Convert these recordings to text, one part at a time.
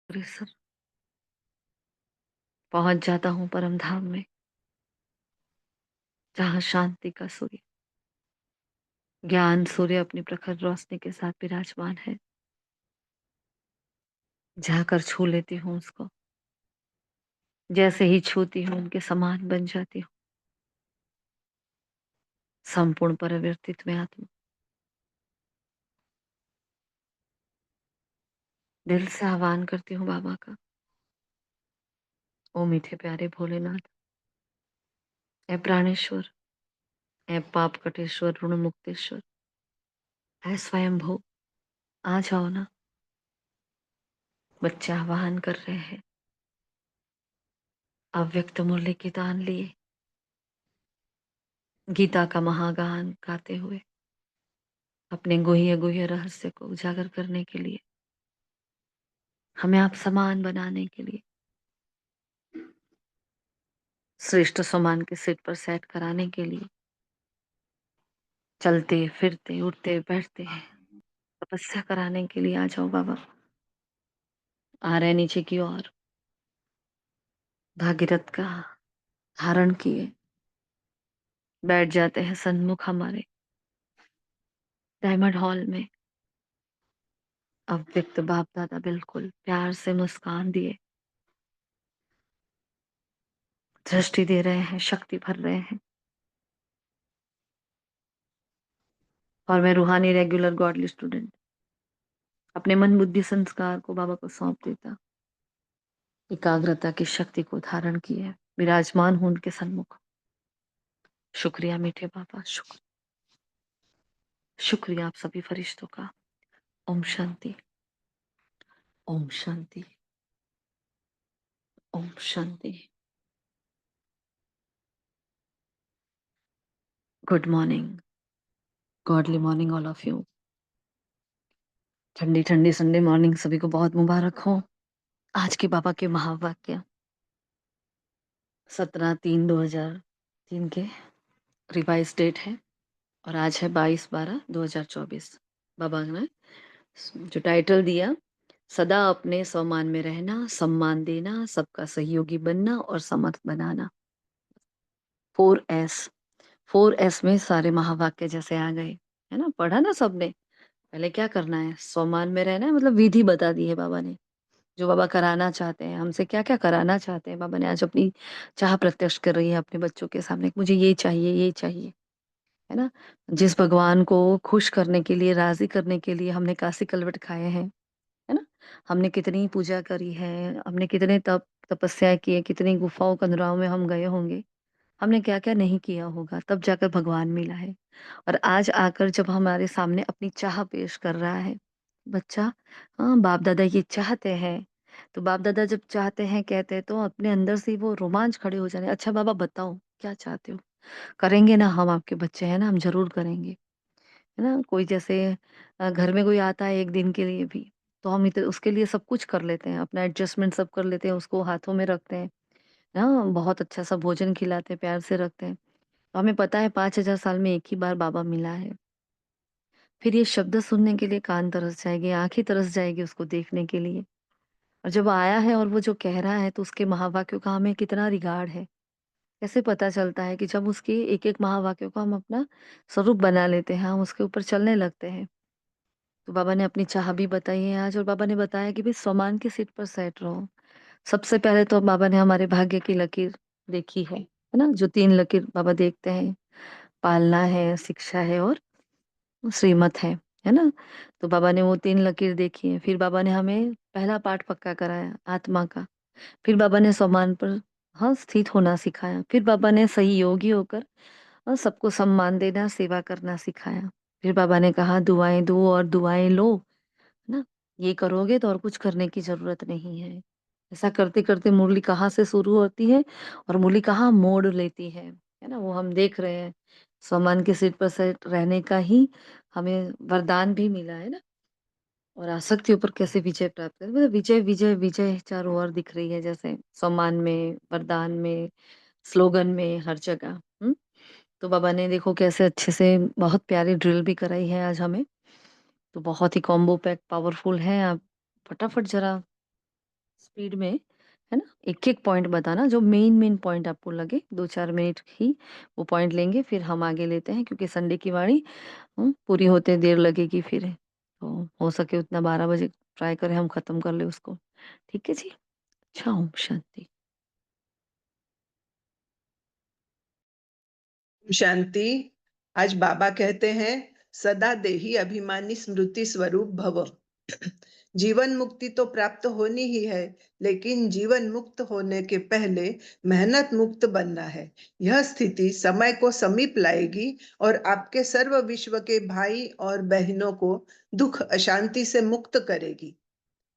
अग्रसर पहुँच जाता हूँ परम धाम में, जहाँ शांति का सूर्य, ज्ञान सूर्य अपनी प्रखर रोशनी के साथ विराजमान है। जाकर छू लेती हूँ उसको, जैसे ही छूती हूँ उनके समान बन जाती हूँ। संपूर्ण परिवर्तित में आत्मा, दिल से आह्वान करती हूँ बाबा का। ओ मीठे प्यारे भोलेनाथ, ऐ प्राणेश्वर, ऐ पाप कटेश्वर, ऋण मुक्तेश्वर, ऐ स्वयंभू, आ जाओ ना। बच्चे आह्वान कर रहे हैं, अव्यक्त मूल्य की दान लिए, गीता का महागान गाते हुए, अपने गुह्य गुह्य रहस्य को उजागर करने के लिए, हमें आप समान बनाने के लिए, श्रेष्ठ समान के सीट पर सेट कराने के लिए, चलते फिरते उठते बैठते हैं, तपस्या कराने के लिए आ जाओ बाबा। आ रहे नीचे की ओर, भागीरथ का धारण किए बैठ जाते हैं सन्मुख हमारे डायमंड हॉल में। अव्यक्त बाप दादा बिल्कुल प्यार से मुस्कान दिए, दृष्टि दे रहे हैं, शक्ति भर रहे हैं। और मैं रूहानी रेगुलर गॉडली स्टूडेंट अपने मन बुद्धि संस्कार को बाबा को सौंप देता, एकाग्रता की शक्ति को धारण किए विराजमान हूं उनके सन्मुख। शुक्रिया मीठे बाबा, शुक्रिया आप सभी फरिश्तों का। ओम शांति, ओम शांति, ओम शांति। Good morning, godly morning all of you. ठंडी ठंडी संडे मॉर्निंग सभी को बहुत मुबारक हो। आज के बाबा के महावाक्य 17/3/2003 के रिवाइज डेट है और आज है 22/12/2024। बाबा ने जो टाइटल दिया, सदा अपने सम्मान में रहना, सम्मान देना, सबका सहयोगी बनना और समर्थ बनाना। 4S, 4S में सारे महावाक्य जैसे आ गए, है ना? पढ़ा ना सबने? पहले क्या करना है? सम्मान में रहना है, मतलब विधि बता दी है बाबा ने। जो बाबा कराना चाहते हैं, हमसे क्या-क्या कराना चाहते हैं, बाबा ने आज अपनी चाह प्रत्यक्ष कर रही है अपने बच्चों के सामने, मुझे ये चाहिए, है ना? जिस भगवान को खुश करने के लिए, राज़ी करने के लिए हमने काशी कलवट खाए हैं, है ना? हमने कितनी पूजा करी है, हमने कितने तपस्या की है, कितनी गुफाओं, कंदराओं में हम गए होंगे, हमने क्या-क्या नहीं किया होगा, तब जाकर भगवान मिला है। और आज आकर जब हमारे सामने अपनी चाह पेश कर रहा है, बच्चा, हाँ, बाप-दादा ये चाहते हैं, तो बाप-दादा जब चाहते हैं, कहते हैं, तो अपने अंदर से ही वो रोमांच खड़े हो जाने, अच्छा बाबा बताओ, क्या चाहते हो? करेंगे ना, हम आपके बच्चे हैं ना, हम ज़रूर करेंगे, है ना? कोई जैसे घर में कोई आता है 1 दिन के लिए भी, तो हम उसके लिए सब कुछ कर लेते हैं, अपना एडजस्टमेंट सब कर लेते हैं, उसको हाथों में रखते हैं, ना? बहुत अच्छा-सा भोजन खिलाते हैं, प्यार से रखते हैं। तो हमें पता है 5000 साल में एक ही बार बाबा मिला है। फिर ये शब्द सुनने के लिए कान तरस जाएँगे, आँखें तरस जाएगी उसको देखने के लिए। और जब आया है और वो जो कह रहा है तो उसके महावाक्यों का हमें कितना रिगार्ड है। कैसे पता चलता है कि जब उसके एक-एक महावाक्यों को हम अपना स्वरूप बना लेते हैं, हम उसके ऊपर चलने लगते हैं। तो बाबा ने अपनी चाह भी बताई है आज और बाबा ने बताया कि भई सम्मान की सीट पर सेट रहो। सबसे पहले तो बाबा ने हमारे भाग्य की लकीर देखी है ना? जो 3 लकीर बाबा देखते हैं, पालना है, शिक्षा है और श्रीमत है ना? तो बाबा ने वो 3 लकीर देखी है। फिर बाबा ने हमें पहला पाठ पक्का कराया आत्मा का। फिर बाबा ने सम्मान पर, हाँ, स्थित होना सिखाया। फिर बाबा ने सही योगी होकर सबको सम्मान देना, सेवा करना सिखाया। फिर बाबा ने कहा दुआएँ दो और दुआएँ लो, है ना? ये करोगे तो और कुछ करने की ज़रूरत नहीं है। ऐसा करते-करते मुरली कहाँ से शुरू होती है और मुरली कहाँ मोड़ लेती है ना? वो हम देख रहे हैं। सम्मान के सीट पर सेट रहने का ही हमें वरदान भी मिला है ना? और आसक्तियों पर कैसे विजय प्राप्त करें, मतलब विजय, विजय, विजय चारों ओर दिख रही है, जैसे सम्मान में, वरदान में, स्लोगन में, हर जगह। हुँ? तो बाबा ने देखो कैसे अच्छे से बहुत प्यारी ड्रिल भी कराई है आज हमें। तो बहुत ही कॉम्बो पैक पावरफुल है। आप फटाफट ज़रा स्पीड में, है ना? एक-एक पॉइंट बताना जो मेन पॉइंट आपको लगे, 2-4 मिनट ही वो पॉइंट लेंगे, फिर हम आगे लेते हैं क्योंकि संडे की वाणी पूरी होते देर लगेगी फिर। तो हो सके उतना 12 बजे ट्राई करें हम खत्म कर लें उसको। ठीक है जी? अच्छा, ओम शांति। शांति। आज बाबा कहते हैं, सदा देही अभिमानी स्मृति स्वरूप भव। जीवन मुक्ति तो प्राप्त होनी ही है, लेकिन जीवन मुक्त होने के पहले मेहनत मुक्त बनना है। यह स्थिति समय को समीप लाएगी और आपके सर्व विश्व के भाई और बहनों को दुख अशांति से मुक्त करेगी।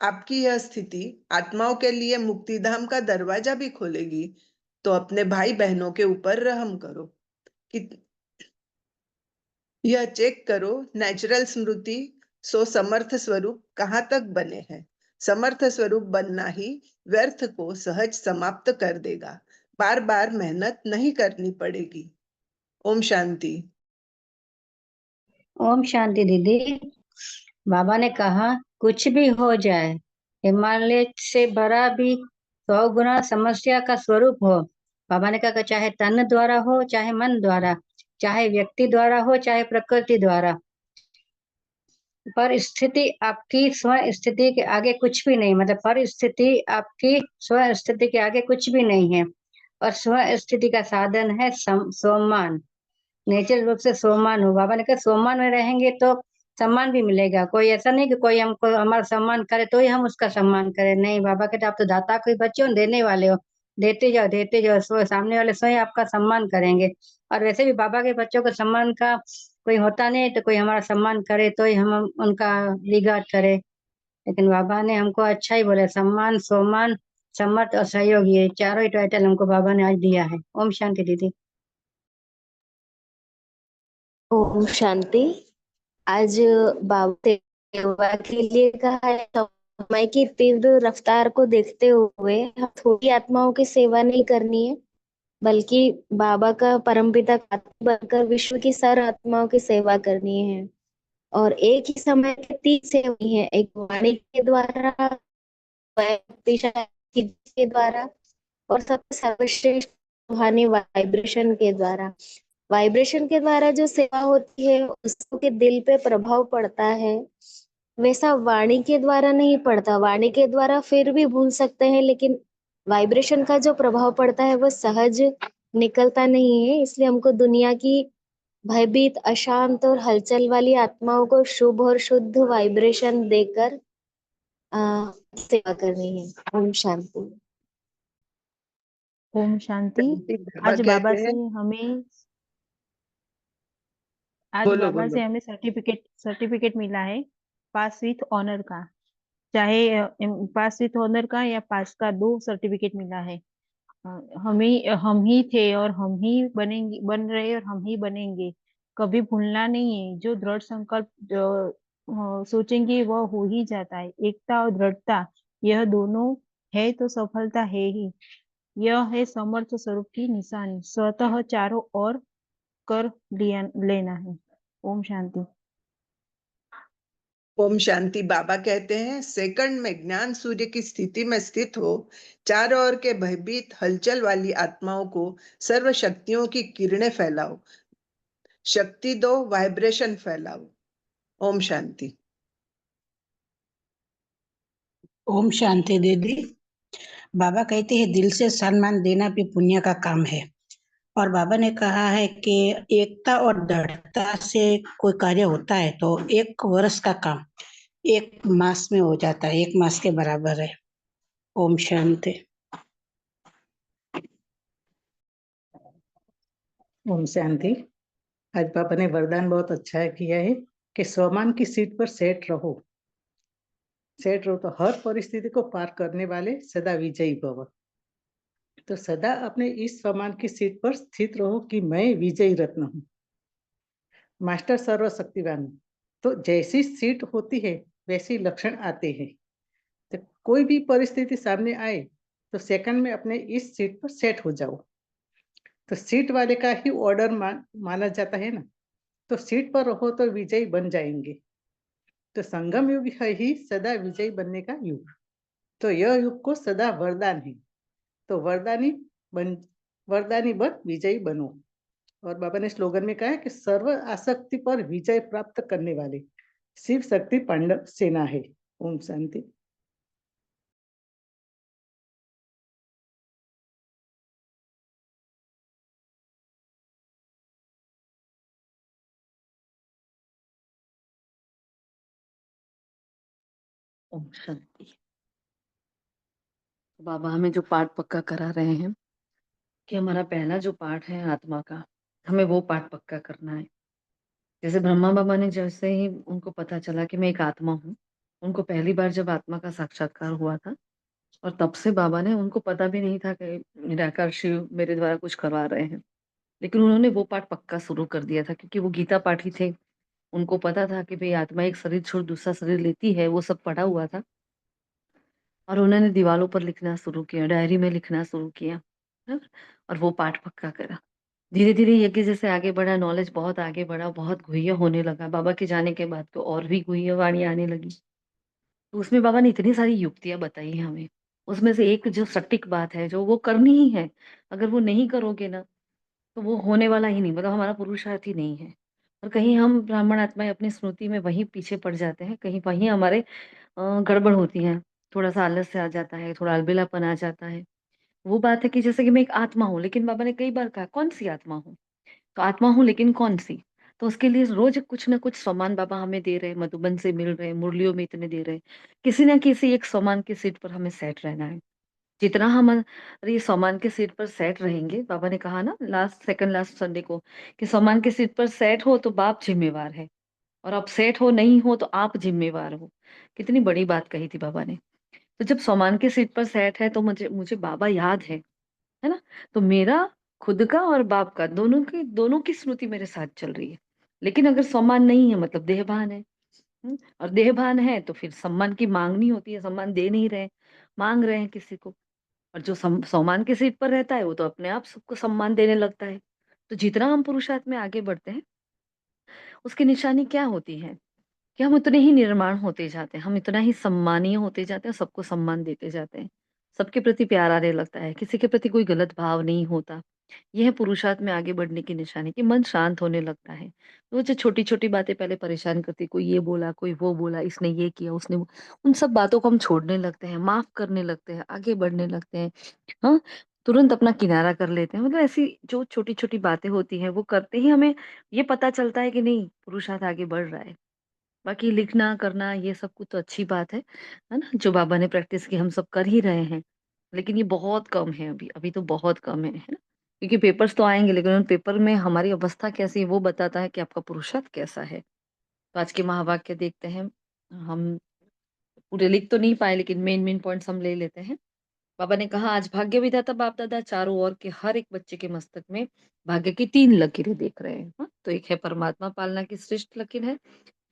आपकी यह स्थिति आत्माओं के लिए मुक्तिधाम का दरवाजा भी खोलेगी। तो अपने भाई बहनों के ऊपर रहम करो कि यह चेक करो, नेचुरल स्मृति सो समर्थ स्वरूप कहाँ तक बने हैं। समर्थ स्वरूप बनना ही व्यर्थ को सहज समाप्त कर देगा। बार बार मेहनत नहीं करनी पड़ेगी। ओम शांति। ओम शांति दीदी। बाबा ने कहा कुछ भी हो जाए, हिमालय से बड़ा भी 100 गुना समस्या का स्वरूप हो। बाबा ने कहा चाहे तन द्वारा हो, चाहे मन द्वारा, चाहे व्यक्ति द्वारा हो, चाहे प्रकृति द्वारा, पर स्थिति आपकी स्व स्थिति के आगे कुछ भी नहीं। मतलब परिस्थिति आपकी स्व स्थिति के आगे कुछ भी नहीं है। और स्व स्थिति का साधन है सम्मान। नेचर रूप से सम्मान हो। बाबा ने कहा सम्मान में रहेंगे तो सम्मान भी मिलेगा। कोई ऐसा नहीं कि कोई हमको हमारा सम्मान करे तो ही हम उसका सम्मान करें। नहीं, बाबा कहते आप तो दाता कोई बच्चे हो, देने वाले हो, देते जाओ सामने वाले स्वयं आपका सम्मान करेंगे। और वैसे भी बाबा के बच्चों को सम्मान का कोई होता नहीं, तो कोई हमारा सम्मान करे तो ही हम उनका रिगार्ड करें। लेकिन बाबा ने हमको अच्छा ही बोला, सम्मान, सम्मान, समर्थ और सहयोग, ये चारों ही टाइटल हमको बाबा ने आज दिया है। ओम शांति दीदी। ओम शांति। आज बाबा सेवा के लिए कहा है। समय की तीव्र रफ्तार को देखते हुए हम थोड़ी आत्माओं की सेवा नहीं करनी है, बल्कि बाबा का परमपिता बनकर विश्व की सारी आत्माओं की सेवा करनी है। और एक ही समय पे 3 सेवाएं हैं, एक वाणी के द्वारा, के द्वारा, और सबसे सर्वश्रेष्ठ रूहानी वाइब्रेशन के द्वारा। वाइब्रेशन के द्वारा जो सेवा होती है उसके दिल पे प्रभाव पड़ता है, वैसा वाणी के द्वारा नहीं पड़ता। वाणी के द्वारा फिर भी भूल सकते हैं, लेकिन वाइब्रेशन का जो प्रभाव पड़ता है वो सहज निकलता नहीं है। इसलिए हमको दुनिया की भयभीत, अशांत और हलचल वाली आत्माओं को शुभ और शुद्ध वाइब्रेशन देकर सेवा करनी है। ओम शांति। ओम शांति। बाबा आज कहते बाबा से हैं, हमें बोलो बोलो। सर्टिफिकेट मिला है पास विथ ऑनर का। चाहे पास विथ ऑनर का या पास का, 2 सर्टिफिकेट मिला है। हम ही थे और हम ही बनेंगे, बन रहे और हम ही बनेंगे। कभी भूलना नहीं है। जो दृढ़ संकल्प सोचेंगे वह हो ही जाता है। एकता और दृढ़ता, यह दोनों है तो सफलता है ही। यह है समर्थ स्वरूप की निशानी। स्वतः चारों ओर कर लेना है। ओम शांति। ओम शांति। बाबा कहते हैं, सेकंड में ज्ञान सूर्य की स्थिति में स्थित हो, चारों ओर के भयभीत हलचल वाली आत्माओं को सर्व शक्तियों की किरणें फैलाओ। शक्ति दो, वाइब्रेशन फैलाओ। ओम शांति। ओम शांति दीदी। बाबा कहते हैं दिल से सम्मान देना भी पुण्य का काम है। और बाबा ने कहा है कि एकता और दृढ़ता से कोई कार्य होता है तो 1 वर्ष का काम 1 मास में हो जाता है, 1 मास के बराबर है। ओम शांति। ओम शांति। आज पापा ने वरदान बहुत अच्छा किया है कि सम्मान की सीट पर सेट रहो तो हर परिस्थिति को पार करने वाले सदा विजयी भव। तो सदा अपने इस सम्मान की सीट पर स्थित रहो कि मैं विजयी रत्न हूँ, मास्टर सर्वशक्तिवान हूँ। तो जैसी सीट होती है वैसी लक्षण आते हैं। तो कोई भी परिस्थिति सामने आए तो सेकंड में अपने इस सीट पर सेट हो जाओ। तो सीट वाले का ही ऑर्डर माना जाता है ना। तो सीट पर रहो तो विजयी बन जाएंगे। तो संगम युग है ही सदा विजयी बनने का युग। तो यह युग को सदा वरदान है। तो वरदानी बन विजयी बनो। और बाबा ने स्लोगन में कहा है कि सर्व आसक्ति पर विजय प्राप्त करने वाले शिव शक्ति पांडव सेना है। ओम शांति। ओम शांति। बाबा हमें जो पाठ पक्का करा रहे हैं कि हमारा पहला जो पाठ है आत्मा का, हमें वो पाठ पक्का करना है। जैसे ब्रह्मा बाबा ने जैसे ही उनको पता चला कि मैं एक आत्मा हूँ, उनको पहली बार जब आत्मा का साक्षात्कार हुआ था, और तब से बाबा ने, उनको पता भी नहीं था कि निराकार शिव मेरे द्वारा कुछ करवा रहे हैं, लेकिन उन्होंने वो पाठ पक्का शुरू कर दिया था क्योंकि वो गीता पाठी थे। उनको पता था कि भाई आत्मा एक शरीर छोड़ दूसरा शरीर लेती है, वो सब पढ़ा हुआ था। और उन्होंने दीवालों पर लिखना शुरू किया, डायरी में लिखना शुरू किया, है ना? और वो पाठ पक्का करा। धीरे-धीरे यज्ञ जैसे आगे बढ़ा, नॉलेज बहुत आगे बढ़ा, बहुत गुह्य होने लगा। बाबा के जाने के बाद तो और भी गुह्य वाणी आने लगी। तो उसमें बाबा ने इतनी सारी युक्तियाँ बताई हैं हमें। उसमें से एक जो सटीक बात है, जो वो करनी ही है। अगर वो नहीं करोगे ना, तो वो होने वाला ही नहीं, मतलब हमारा पुरुषार्थ ही नहीं है। और कहीं हम ब्राह्मण आत्माएँ अपनी स्मृति में वहीं पीछे पड़ जाते हैं, कहीं वहीं हमारे गड़बड़ होती है। थोड़ा-सा आलस्य आ जाता है, थोड़ा अलबेलापन आ जाता है। वो बात है कि जैसे कि मैं एक आत्मा हूँ, लेकिन बाबा ने कई बार कहा, कौन-सी आत्मा हूँ? तो आत्मा हूँ लेकिन कौन-सी? तो उसके लिए रोज़ कुछ न कुछ सामान बाबा हमें दे रहे हैं, मधुबन से मिल रहे हैं, मुरलियों में इतने दे रहे हैं। किसी न किसी एक सामान की सीट पर हमें सेट रहना है। जितना हम ये सामान के सीट पर सेट रहेंगे, बाबा ने कहा ना सेकंड लास्ट संडे को, कि सामान की सीट पर सेट हो तो बाप ज़िम्मेवार है, और आप सेट हो, नहीं हो तो आप ज़िम्मेवार हो। कितनी बड़ी बात कही थी बाबा ने। तो जब सामान की सीट पर सेट है तो मुझे मुझे बाबा याद है ना? तो मेरा खुद का और बाप का, दोनों की स्मृति मेरे साथ चल रही है। लेकिन अगर सम्मान नहीं है, मतलब देहभान है, और देहभान है तो फिर सम्मान की माँगनी होती है, सम्मान दे नहीं रहे, माँग रहे हैं किसी को। और जो सम्मान की सीट पर रहता है वो तो अपने आप सबको सम्मान देने लगता है। तो जितना हम पुरुषार्थ में आगे बढ़ते हैं, उसकी निशानी क्या होती है? कि हम उतने ही निर्माण होते जाते हैं, हम इतना ही सम्मानीय होते जाते हैं, सबको सम्मान देते जाते हैं। सबके प्रति प्यार आने लगता है, किसी के प्रति कोई गलत भाव नहीं होता। यह पुरुषार्थ में आगे बढ़ने की निशानी, कि मन शांत होने लगता है। वो जो छोटी-छोटी बातें पहले परेशान करती, कोई ये बोला, कोई वो बोला, इसने ये किया, उसने वो, उन सब बातों को हम छोड़ने लगते हैं, माफ़ करने लगते हैं, आगे बढ़ने लगते हैं। हाँ, तुरंत अपना किनारा कर लेते हैं। मतलब ऐसी जो छोटी-छोटी बातें होती हैं, वो करते ही हमें ये पता चलता है कि नहीं, पुरुषार्थ आगे बढ़ रहा है। बाकी लिखना, करना ये सब कुछ तो अच्छी बात है ना? जो बाबा ने प्रैक्टिस की हम सब कर ही रहे हैं। लेकिन ये बहुत कम है अभी, अभी तो बहुत कम है ना? क्योंकि पेपर्स तो आएँगे, लेकिन उन पेपर में हमारी अवस्था कैसी है वो बताता है कि आपका पुरुषार्थ कैसा है। तो आज के महावाक्य देखते हैं। हम पूरे लिख तो नहीं पाए, लेकिन मेन-मेन पॉइंट्स हम ले लेते हैं। बाबा ने कहा, आज भाग्य विधाता बाप दादा चारों ओर के हर एक बच्चे के मस्तक में भाग्य की 3 लकीरें देख रहे हैं। हाँ? तो एक है परमात्मा पालना की श्रेष्ठ लकीर है,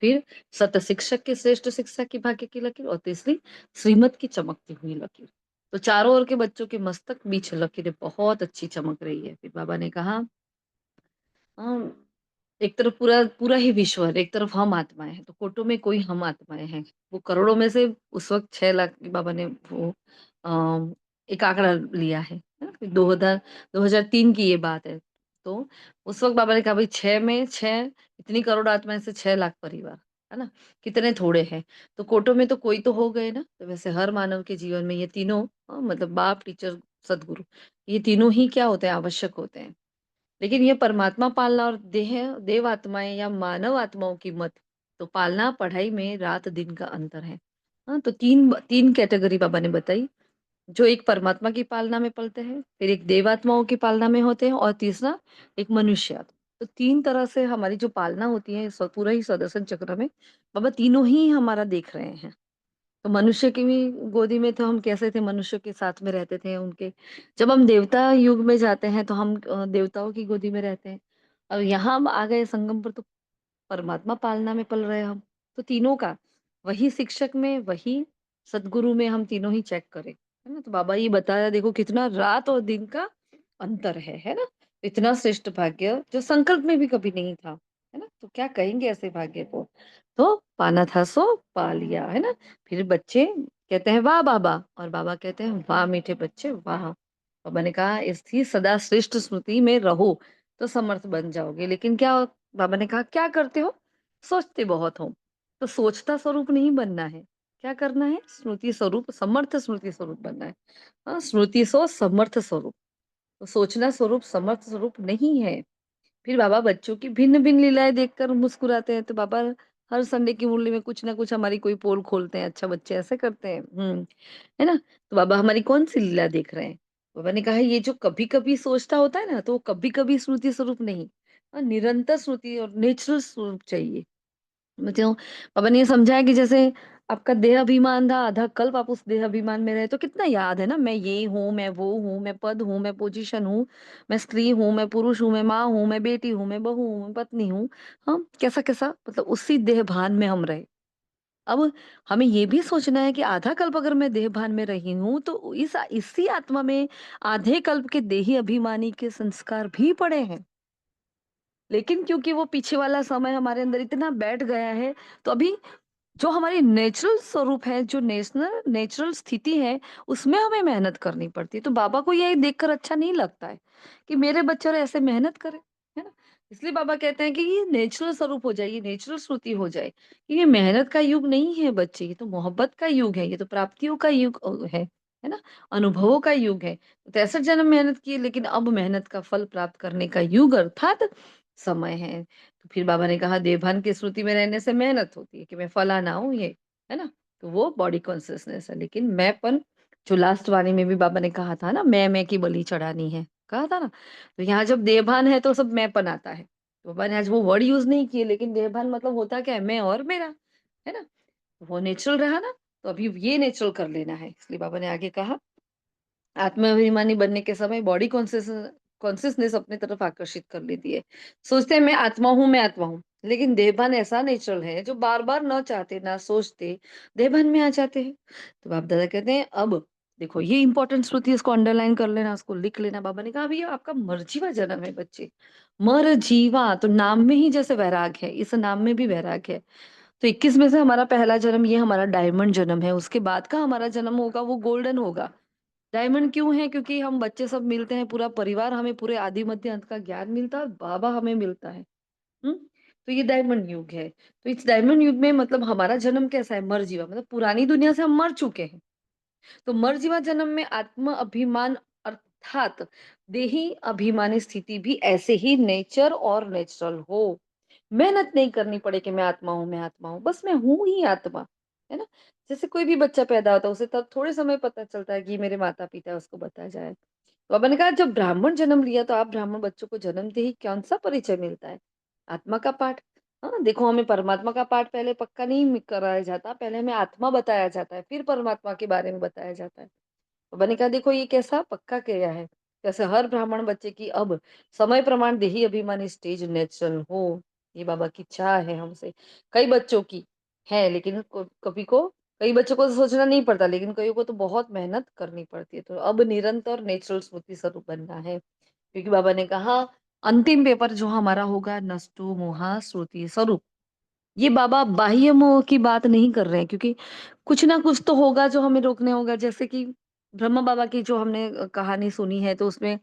फिर सत शिक्षक की श्रेष्ठ शिक्षा की भाग्य की लकीर, और तीसरी श्रीमत की चमकती हुई लकीर। तो चारों ओर के बच्चों के मस्तक बीच लकीरें बहुत अच्छी चमक रही है। फिर बाबा ने कहा, अ, एक तरफ पूरा पूरा ही विश्व है, एक तरफ हम आत्माएँ हैं, तो कोटों में कोई हम आत्माएँ हैं। वो करोड़ों में से उस वक़्त 6 लाख बाबा ने वो एक आंकड़ा लिया है ना? 2003 की ये बात है। तो उस वक़्त बाबा ने कहा, भई 6 में 6, इतनी करोड़ आत्माएँ से 6 लाख परिवार, है ना? कितने थोड़े हैं। तो कोटों में तो कोई तो हो गए ना? तो वैसे हर मानव के जीवन में ये तीनों, मतलब बाप, टीचर, सद्गुरु, ये तीनों ही क्या होते हैं? आवश्यक होते हैं। लेकिन ये परमात्मा पालना और देव आत्माएँ या मानव आत्माओं की मत, तो पालना पढ़ाई में रात-दिन का अंतर है। हाँ, तो 3 कैटेगरी बाबा ने बताई, जो एक परमात्मा की पालना में पलते हैं, फिर एक देवात्माओं की पालना में होते हैं, और तीसरा एक मनुष्य आत्मा। तो 3 तरह से हमारी जो पालना होती है, पूरा ही सुदर्शन चक्र में, बाबा तीनों ही हमारा देख रहे हैं। तो मनुष्य की भी गोदी में तो हम कैसे थे, मनुष्य के साथ में रहते थे उनके। जब हम देवता युग में जाते हैं तो हम देवताओं की गोदी में रहते हैं। और यहाँ हम आ गए संगम पर, तो परमात्मा पालना में पल रहे हैं हम। तो तीनों का, वही शिक्षक में, वही सद्गुरु में हम तीनों ही चेक करें, है ना? तो बाबा ये बताया, देखो कितना रात और दिन का अंतर है ना? इतना श्रेष्ठ भाग्य जो संकल्प में भी कभी नहीं था, है ना? तो क्या कहेंगे ऐसे भाग्य को? तो पाना था सो पा लिया, है ना? फिर बच्चे कहते हैं वाह बाबा, और बाबा कहते हैं वाह मीठे बच्चे वाह। बाबा ने कहा इसी सदा श्रेष्ठ स्मृति में रहो तो समर्थ बन जाओगे। लेकिन क्या बाबा ने कहा क्या करते हो? सोचते बहुत हो। तो सोचता स्वरूप नहीं बनना है, क्या करना है? स्मृति स्वरूप, समर्थ स्मृति स्वरूप बनना है। हाँ, स्मृति सो समर्थ स्वरूप। तो सोचना स्वरूप समर्थ स्वरूप नहीं है। फिर बाबा बच्चों की भिन्न-भिन्न लीलाएँ देखकर मुस्कुराते हैं, तो बाबा हर संडे की मुरली में कुछ ना कुछ हमारी कोई पोल खोलते हैं, अच्छा बच्चे ऐसे करते हैं, है ना? तो बाबा हमारी कौन-सी लीला देख रहे हैं? बाबा ने कहा ये जो कभी-कभी सोचता होता है ना, तो वो कभी-कभी स्मृति स्वरूप नहीं, निरंतर स्मृति और नेचुरल स्वरूप चाहिए। मतलब पापा ने ये समझाया कि जैसे आपका देह अभिमान था, आधा कल्प आप उस देह अभिमान में रहे तो कितना याद है ना, मैं ये हूँ, मैं वो हूँ, मैं पद हूँ, मैं पोजीशन हूँ, मैं स्त्री हूँ, मैं पुरुष हूँ, मैं माँ हूँ, मैं बेटी हूँ, मैं बहू हूँ, मैं पत्नी हूँ। हाँ, कैसा-कैसा मतलब उसी देह भान में हम रहे। अब हमें ये भी सोचना है कि आधा कल्प अगर मैं देह भान में रही हूँ, तो इसी आत्मा में आधे कल्प के देही अभिमानी के संस्कार भी पड़े हैं। लेकिन क्योंकि वो पीछे वाला समय हमारे अंदर इतना बैठ गया है, तो अभी जो हमारी नेचुरल स्वरूप है, जो नेचुरल स्थिति है, उसमें हमें मेहनत करनी पड़ती है। तो बाबा को ये देखकर अच्छा नहीं लगता है कि मेरे बच्चे और ऐसे मेहनत करें, है ना? इसलिए बाबा कहते हैं कि ये नेचुरल स्वरूप हो जाए, ये नेचुरल श्रुति हो जाए कि ये मेहनत का युग नहीं है बच्चे, ये तो मोहब्बत का युग है, ये तो प्राप्तियों का युग है ना? अनुभवों का युग है। 63 जन्म मेहनत की लेकिन अब मेहनत का फल प्राप्त करने का युग अर्थात समय है। तो फिर बाबा ने कहा देवभान की स्मृति में रहने से मेहनत होती है कि मैं फलाना हूँ ये, है ना? तो वो बॉडी कॉन्शियसनेस है। लेकिन मैंपन जो लास्ट वाणी में भी बाबा ने कहा था ना मैं की बलि चढ़ानी है, कहा था ना? तो यहाँ जब देवभान है तो सब मैंपन आता है। तो बाबा ने आज वो वर्ड यूज़ नहीं किए लेकिन देवभान मतलब होता क्या है? मैं और मेरा, है ना? वो नेचुरल रहा ना, तो अभी ये नेचुरल कर लेना है। इसलिए बाबा ने आगे कहा आत्माभिमानी बनने के समय बॉडी कॉन्शियसनेस अपनी तरफ आकर्षित कर लेती है। सोचते हैं मैं आत्मा हूँ। लेकिन देहभान ऐसा नेचुरल है जो बार-बार ना चाहते, ना सोचते देहभान में आ जाते हैं। तो बाप दादा कहते हैं अब देखो ये इंपॉर्टेंट श्रुति है इसको अंडरलाइन कर लेना, उसको लिख लेना। बाबा ने कहा अभी ये आपका मर्जीवा जन्म है बच्चे। मरजीवा तो नाम में ही जैसे वैराग है, इस नाम में भी वैराग है। तो 21 में से हमारा पहला जन्म ये हमारा डायमंड जन्म है, उसके बाद का हमारा जन्म होगा वो गोल्डन होगा। डायमंड क्यों है? क्योंकि हम बच्चे सब मिलते हैं, पूरा परिवार हमें पूरे आदि मध्य अंत का ज्ञान मिलता है और बाबा हमें मिलता है। हुँ? तो ये डायमंड युग है। तो इस डायमंड युग में मतलब हमारा जन्म कैसा है? मरजीवा मतलब पुरानी दुनिया से हम मर चुके हैं। तो मरजीवा जन्म में आत्म अभिमान अर्थात देही अभिमानी स्थिति भी ऐसे ही नेचर और नेचुरल हो। मेहनत नहीं करनी पड़े कि मैं आत्मा हूँ, बस मैं हूँ ही आत्मा, है ना? जैसे कोई भी बच्चा पैदा होता है उसे तब थोड़े समय पता चलता है कि ये मेरे माता-पिता है उसको बताया जाए। तो मैंने कहा जब ब्राह्मण जन्म लिया तो आप ब्राह्मण बच्चों को जन्मते ही कौन-सा परिचय मिलता है? आत्मा का पाठ। हाँ, देखो हमें परमात्मा का पाठ पहले पक्का नहीं कराया जाता, पहले हमें आत्मा बताया जाता है, फिर परमात्मा के बारे में बताया जाता है। तो मैंने कहा देखो ये कैसा पक्का किया है। जैसे हर ब्राह्मण बच्चे की अब समय प्रमाण देही अभिमानी स्टेज नेचुरल हो, ये बाबा की चाह है हमसे। कई बच्चों की है लेकिन कई बच्चों को तो सोचना नहीं पड़ता लेकिन कईयों को तो बहुत मेहनत करनी पड़ती है। तो अब निरंतर नेचुरल स्मृति स्वरूप बनना है। क्योंकि बाबा ने कहा अंतिम पेपर जो हमारा होगा नष्टो मोहा श्रुति स्वरूप। ये बाबा बाह्य मोह की बात नहीं कर रहे हैं क्योंकि कुछ ना कुछ तो होगा जो हमें रोकने होगा जैसे कि ब्रह्मा बाबा की जो हमने कहानी सुनी है तो उसमें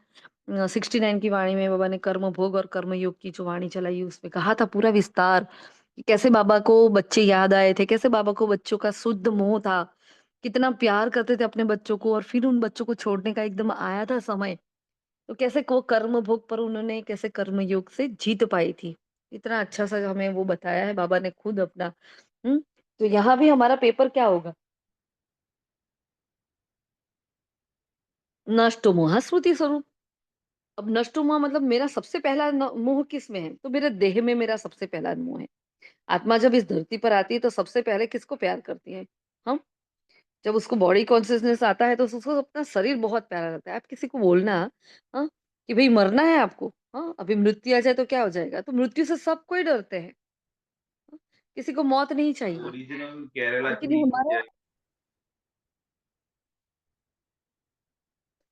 69 की वाणी में बाबा ने कर्म भोग और कर्म योग की जो वाणी चलाई उसमें कहा था पूरा विस्तार कि कैसे बाबा को बच्चे याद आए थे, कैसे बाबा को बच्चों का शुद्ध मोह था, कितना प्यार करते थे अपने बच्चों को और फिर उन बच्चों को छोड़ने का एकदम आया था समय। तो कैसे को कर्म भोग पर उन्होंने कैसे कर्म योग से जीत पाई थी। इतना अच्छा सा हमें वो बताया है बाबा ने खुद अपना। हुँ? तो यहाँ भी हमारा पेपर क्या होगा? नष्टो मोह श्रुति स्वरूप। अब नष्टो मोह मतलब मेरा सबसे पहला मोह किस में है? तो मेरे देह में मेरा सबसे पहला मोह है। आत्मा जब इस धरती पर आती है तो सबसे पहले किसको प्यार करती है? हम। जब उसको बॉडी कॉन्शियसनेस आता है तो उसको अपना शरीर बहुत प्यारा लगता है। आप किसी को बोलना हाँ, कि भई मरना है आपको, हाँ, अभी मृत्यु आ जाए तो क्या हो जाएगा? तो मृत्यु से सब कोई डरते हैं। किसी को मौत नहीं चाहिए। ओरिजिनल केरला लेकिन की हमारा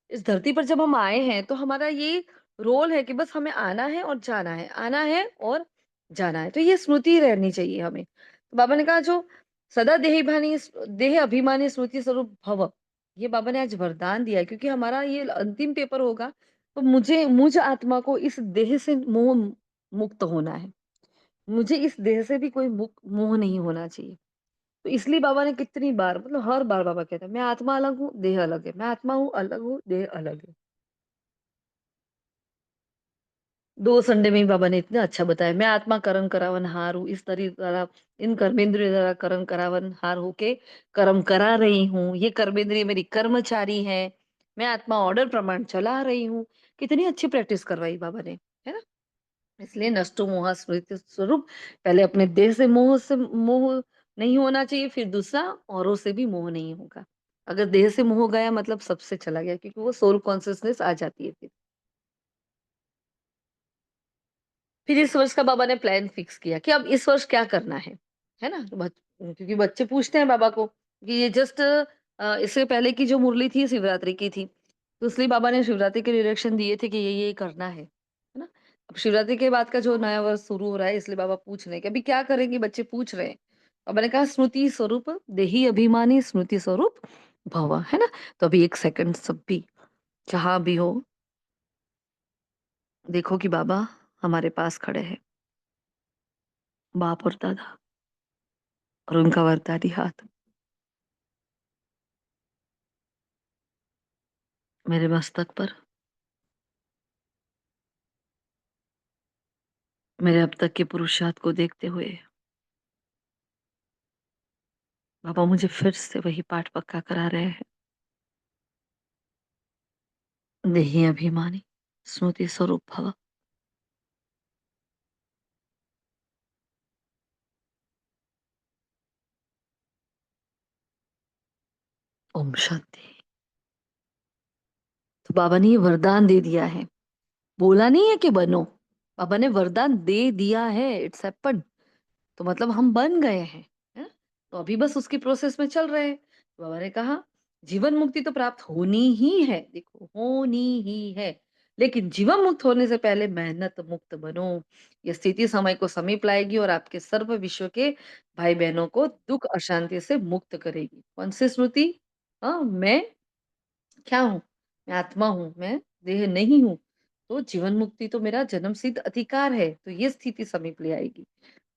इस धरती पर जब हम आए हैं तो हमारा ये रोल है कि बस हमें आना है और जाना है, आना है और जाना है। तो ये स्मृति रहनी चाहिए हमें। तो बाबा ने कहा जो सदा देह अभिमानी स्मृति स्वरूप भव, ये बाबा ने आज वरदान दिया है, क्योंकि हमारा ये अंतिम पेपर होगा, तो मुझ आत्मा को इस देह से मोह मुक्त होना है। मुझे इस देह से भी कोई मोह नहीं होना चाहिए। तो इसलिए बाबा ने कितनी बार, मतलब हर बार बाबा कहते हैं, मैं आत्मा अलग हूँ, देह अलग है, मैं आत्मा हूँ, अलग हूँ, देह अलग है। 2 संडे में ही बाबा ने इतना अच्छा बताया, मैं आत्मा करण करावन हार हूँ, इस तरह इन कर्मेंद्रिय द्वारा करण करावन हार होके कर्म करा रही हूँ। ये कर्मेंद्रिय मेरी कर्मचारी है, मैं आत्मा ऑर्डर प्रमाण चला रही हूँ। कितनी अच्छी प्रैक्टिस करवाई बाबा ने, है ना? इसलिए नष्टो मोह स्मृति स्वरूप, पहले अपने देह से मोह नहीं होना चाहिए, फिर दूसरा औरों से भी मोह नहीं होगा। अगर देह से मोह गया मतलब सबसे चला गया, क्योंकि वो सोल कॉन्शियसनेस आ जाती है फिर इस वर्ष का बाबा ने प्लान फिक्स किया कि अब इस वर्ष क्या करना है ना? तो क्योंकि बच्चे पूछते हैं बाबा को कि ये जस्ट इससे पहले की जो मुरली थी शिवरात्रि की थी, तो इसलिए बाबा ने शिवरात्रि के डायरेक्शन दिए थे कि ये करना है ना? अब शिवरात्रि के बाद का जो नया वर्ष शुरू हो रहा है, इसलिए बाबा पूछ रहे हैं कि अभी क्या करेंगे, बच्चे पूछ रहे हैं। बाबा ने कहा स्मृति स्वरूप देही अभिमानी स्मृति स्वरूप भव, है ना? तो अभी 1 सेकंड सब भी जहां भी हो, देखो कि बाबा हमारे पास खड़े हैं, बाप और दादा, और उनका वरदानी हाथ मेरे मस्तक पर, मेरे अब तक के पुरुषार्थ को देखते हुए बाबा मुझे फिर से वही पाठ पक्का करा रहे हैं, देही अभिमानी स्मृति स्वरूप भव। ओम शांति। तो बाबा ने ये वरदान दे दिया है, बोला नहीं है कि बनो, बाबा ने वरदान दे दिया है, इट्स हैपेंड। तो मतलब हम बन गए हैं? तो अभी बस उसकी प्रोसेस में चल रहे हैं। तो बाबा ने कहा जीवन मुक्ति तो प्राप्त होनी ही है, देखो होनी ही है, लेकिन जीवन मुक्त होने से पहले मेहनत मुक्त बनो। यह स्थिति समय को समीप लाएगी और आपके सर्व विश्व के भाई बहनों को दुख अशांति से मुक्त करेगी। कौन सी स्मृति? हाँ, मैं क्या हूँ? मैं आत्मा हूँ, मैं देह नहीं हूँ। तो जीवन मुक्ति तो मेरा जन्म सिद्ध अधिकार है, तो ये स्थिति समीप ले आएगी।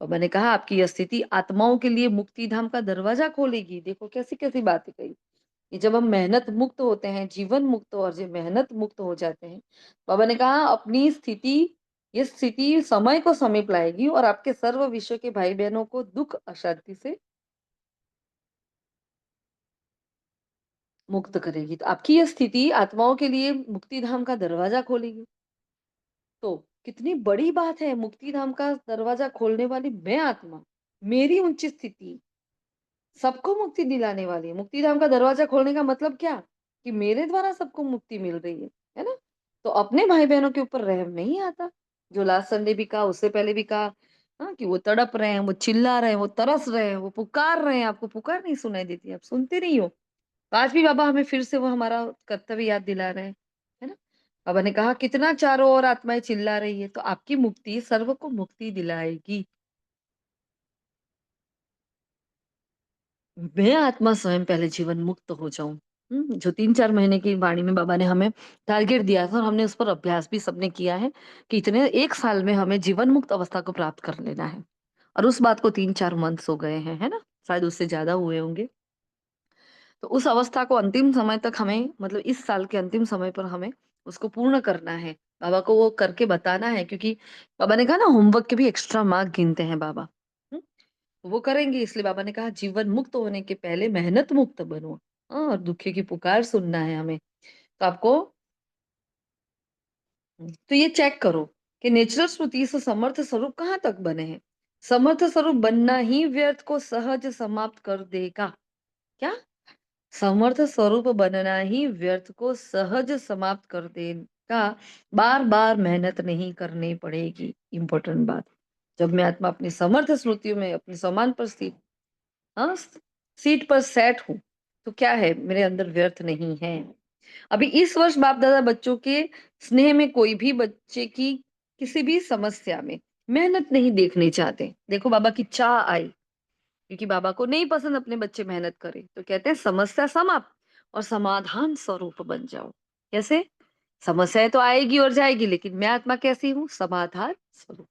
और मैंने कहा आपकी यह स्थिति आत्माओं के लिए मुक्ति धाम का दरवाजा खोलेगी। देखो कैसी कैसी बातें कही कि जब हम मेहनत मुक्त होते हैं, जीवन मुक्त और जो मेहनत मुक्त हो जाते हैं, बाबा ने कहा अपनी स्थिति, ये स्थिति समय को समीप लाएगी और आपके सर्व विश्व के भाई बहनों को दुख अशांति से मुक्त करेगी। तो आपकी यह स्थिति आत्माओं के लिए मुक्ति धाम का दरवाजा खोलेगी। तो कितनी बड़ी बात है, मुक्ति धाम का दरवाजा खोलने वाली मैं आत्मा, मेरी उच्च स्थिति सबको मुक्ति दिलाने वाली है। मुक्ति धाम का दरवाजा खोलने का मतलब क्या? कि मेरे द्वारा सबको मुक्ति मिल रही है ना? तो अपने भाई बहनों के ऊपर रहम नहीं आता। जो लास्ट संडे भी कहा, उससे पहले भी कहा, हाँ, कि वो तड़प रहे हैं, वो चिल्ला रहे हैं, वो तरस रहे हैं, वो पुकार रहे हैं, आपको पुकार नहीं सुनाई देती, आप सुनते नहीं हो। तो आज भी बाबा हमें फिर से वो हमारा कर्तव्य याद दिला रहे हैं, है ना? बाबा ने कहा कितना चारों ओर आत्माएं चिल्ला रही है, तो आपकी मुक्ति सर्व को मुक्ति दिलाएगी। मैं आत्मा स्वयं पहले जीवन मुक्त हो जाऊं। जो 3-4 महीने की वाणी में बाबा ने हमें टारगेट दिया था और हमने उस पर अभ्यास भी सबने किया है कि इतने 1 साल में हमें जीवन मुक्त अवस्था को प्राप्त कर लेना है। और उस बात को 3-4 मंथ्स हो गए हैं, है ना? शायद उससे ज्यादा हुए होंगे। तो उस अवस्था को अंतिम समय तक हमें, मतलब इस साल के अंतिम समय पर हमें उसको पूर्ण करना है। बाबा को वो करके बताना है, क्योंकि बाबा ने कहा ना होमवर्क के भी एक्स्ट्रा मार्क गिनते हैं बाबा। हम्म, तो वो करेंगे, इसलिए बाबा ने कहा जीवन मुक्त होने के पहले मेहनत मुक्त बनो। हाँ, और दुखे की पुकार सुनना है हमें। तो आपको तो ये चेक करो कि नेचुरल स्मृति से समर्थ स्वरूप कहाँ तक बने हैं। समर्थ स्वरूप बनना ही व्यर्थ को सहज समाप्त कर देगा। क्या? समर्थ स्वरूप बनना ही व्यर्थ को सहज समाप्त कर देगा। बार बार मेहनत नहीं करनी पड़ेगी। इंपॉर्टेंट बात, जब मैं आत्मा अपनी समर्थ स्मृतियों में अपने समान पर स्थित, हाँ, सीट पर सेट हूँ, तो क्या है, मेरे अंदर व्यर्थ नहीं है। अभी इस वर्ष बाप दादा बच्चों के स्नेह में कोई भी बच्चे की किसी भी समस्या में मेहनत नहीं देखनी चाहते। देखो बाबा की चाह आई, क्योंकि बाबा को नहीं पसंद अपने बच्चे मेहनत करें। तो कहते हैं समस्या समाप्त और समाधान स्वरूप बन जाओ। कैसे? समस्याएँ तो आएगी और जाएगी, लेकिन मैं आत्मा कैसी हूँ? समाधान स्वरूप।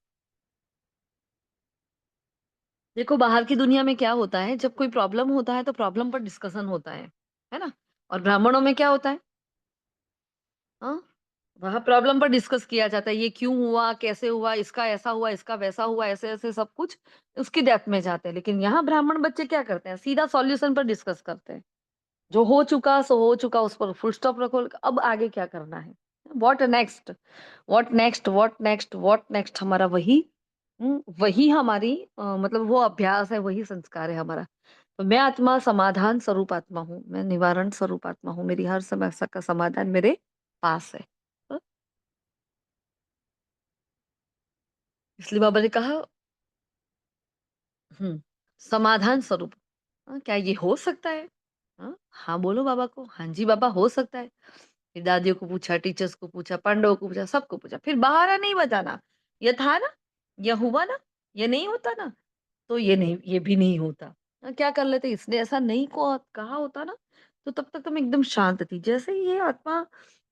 देखो बाहर की दुनिया में क्या होता है, जब कोई प्रॉब्लम होता है तो प्रॉब्लम पर डिस्कशन होता है ना? और ब्राह्मणों में क्या होता है? हाँ, वहाँ प्रॉब्लम पर डिस्कस किया जाता है, ये क्यों हुआ, कैसे हुआ, इसका ऐसा हुआ, इसका वैसा हुआ, ऐसे-ऐसे सब कुछ उसकी डेप्थ में जाते हैं। लेकिन यहाँ ब्राह्मण बच्चे क्या करते हैं, सीधा सॉल्यूशन पर डिस्कस करते हैं। जो हो चुका सो हो चुका, उस पर फुल स्टॉप रखो, अब आगे क्या करना है? What next? What next? What next? What next? हमारा वही वही हमारी मतलब वो अभ्यास है, वही संस्कार है हमारा। तो मैं आत्मा समाधान स्वरूप आत्मा हूँ, मैं निवारण स्वरूप आत्मा हूँ, मेरी हर समस्या का समाधान मेरे पास है। अ, इसलिए बाबा ने कहा हुँ, समाधान स्वरूप क्या ये हो सकता है? हाँ, बोलो बाबा को। हाँ जी बाबा, हो सकता है। फिर दादियों को पूछा, टीचर्स को पूछा, पांडवों को पूछा, सबको पूछा। फिर बहाना नहीं बताना। ये था ना, ये हुआ ना, ये नहीं होता ना, तो ये नहीं, ये भी नहीं होता। क्या कर लेते, इसने ऐसा नहीं को कहा होता ना, तो तब तक तो मैं एकदम शांत थी। जैसे ही ये आत्मा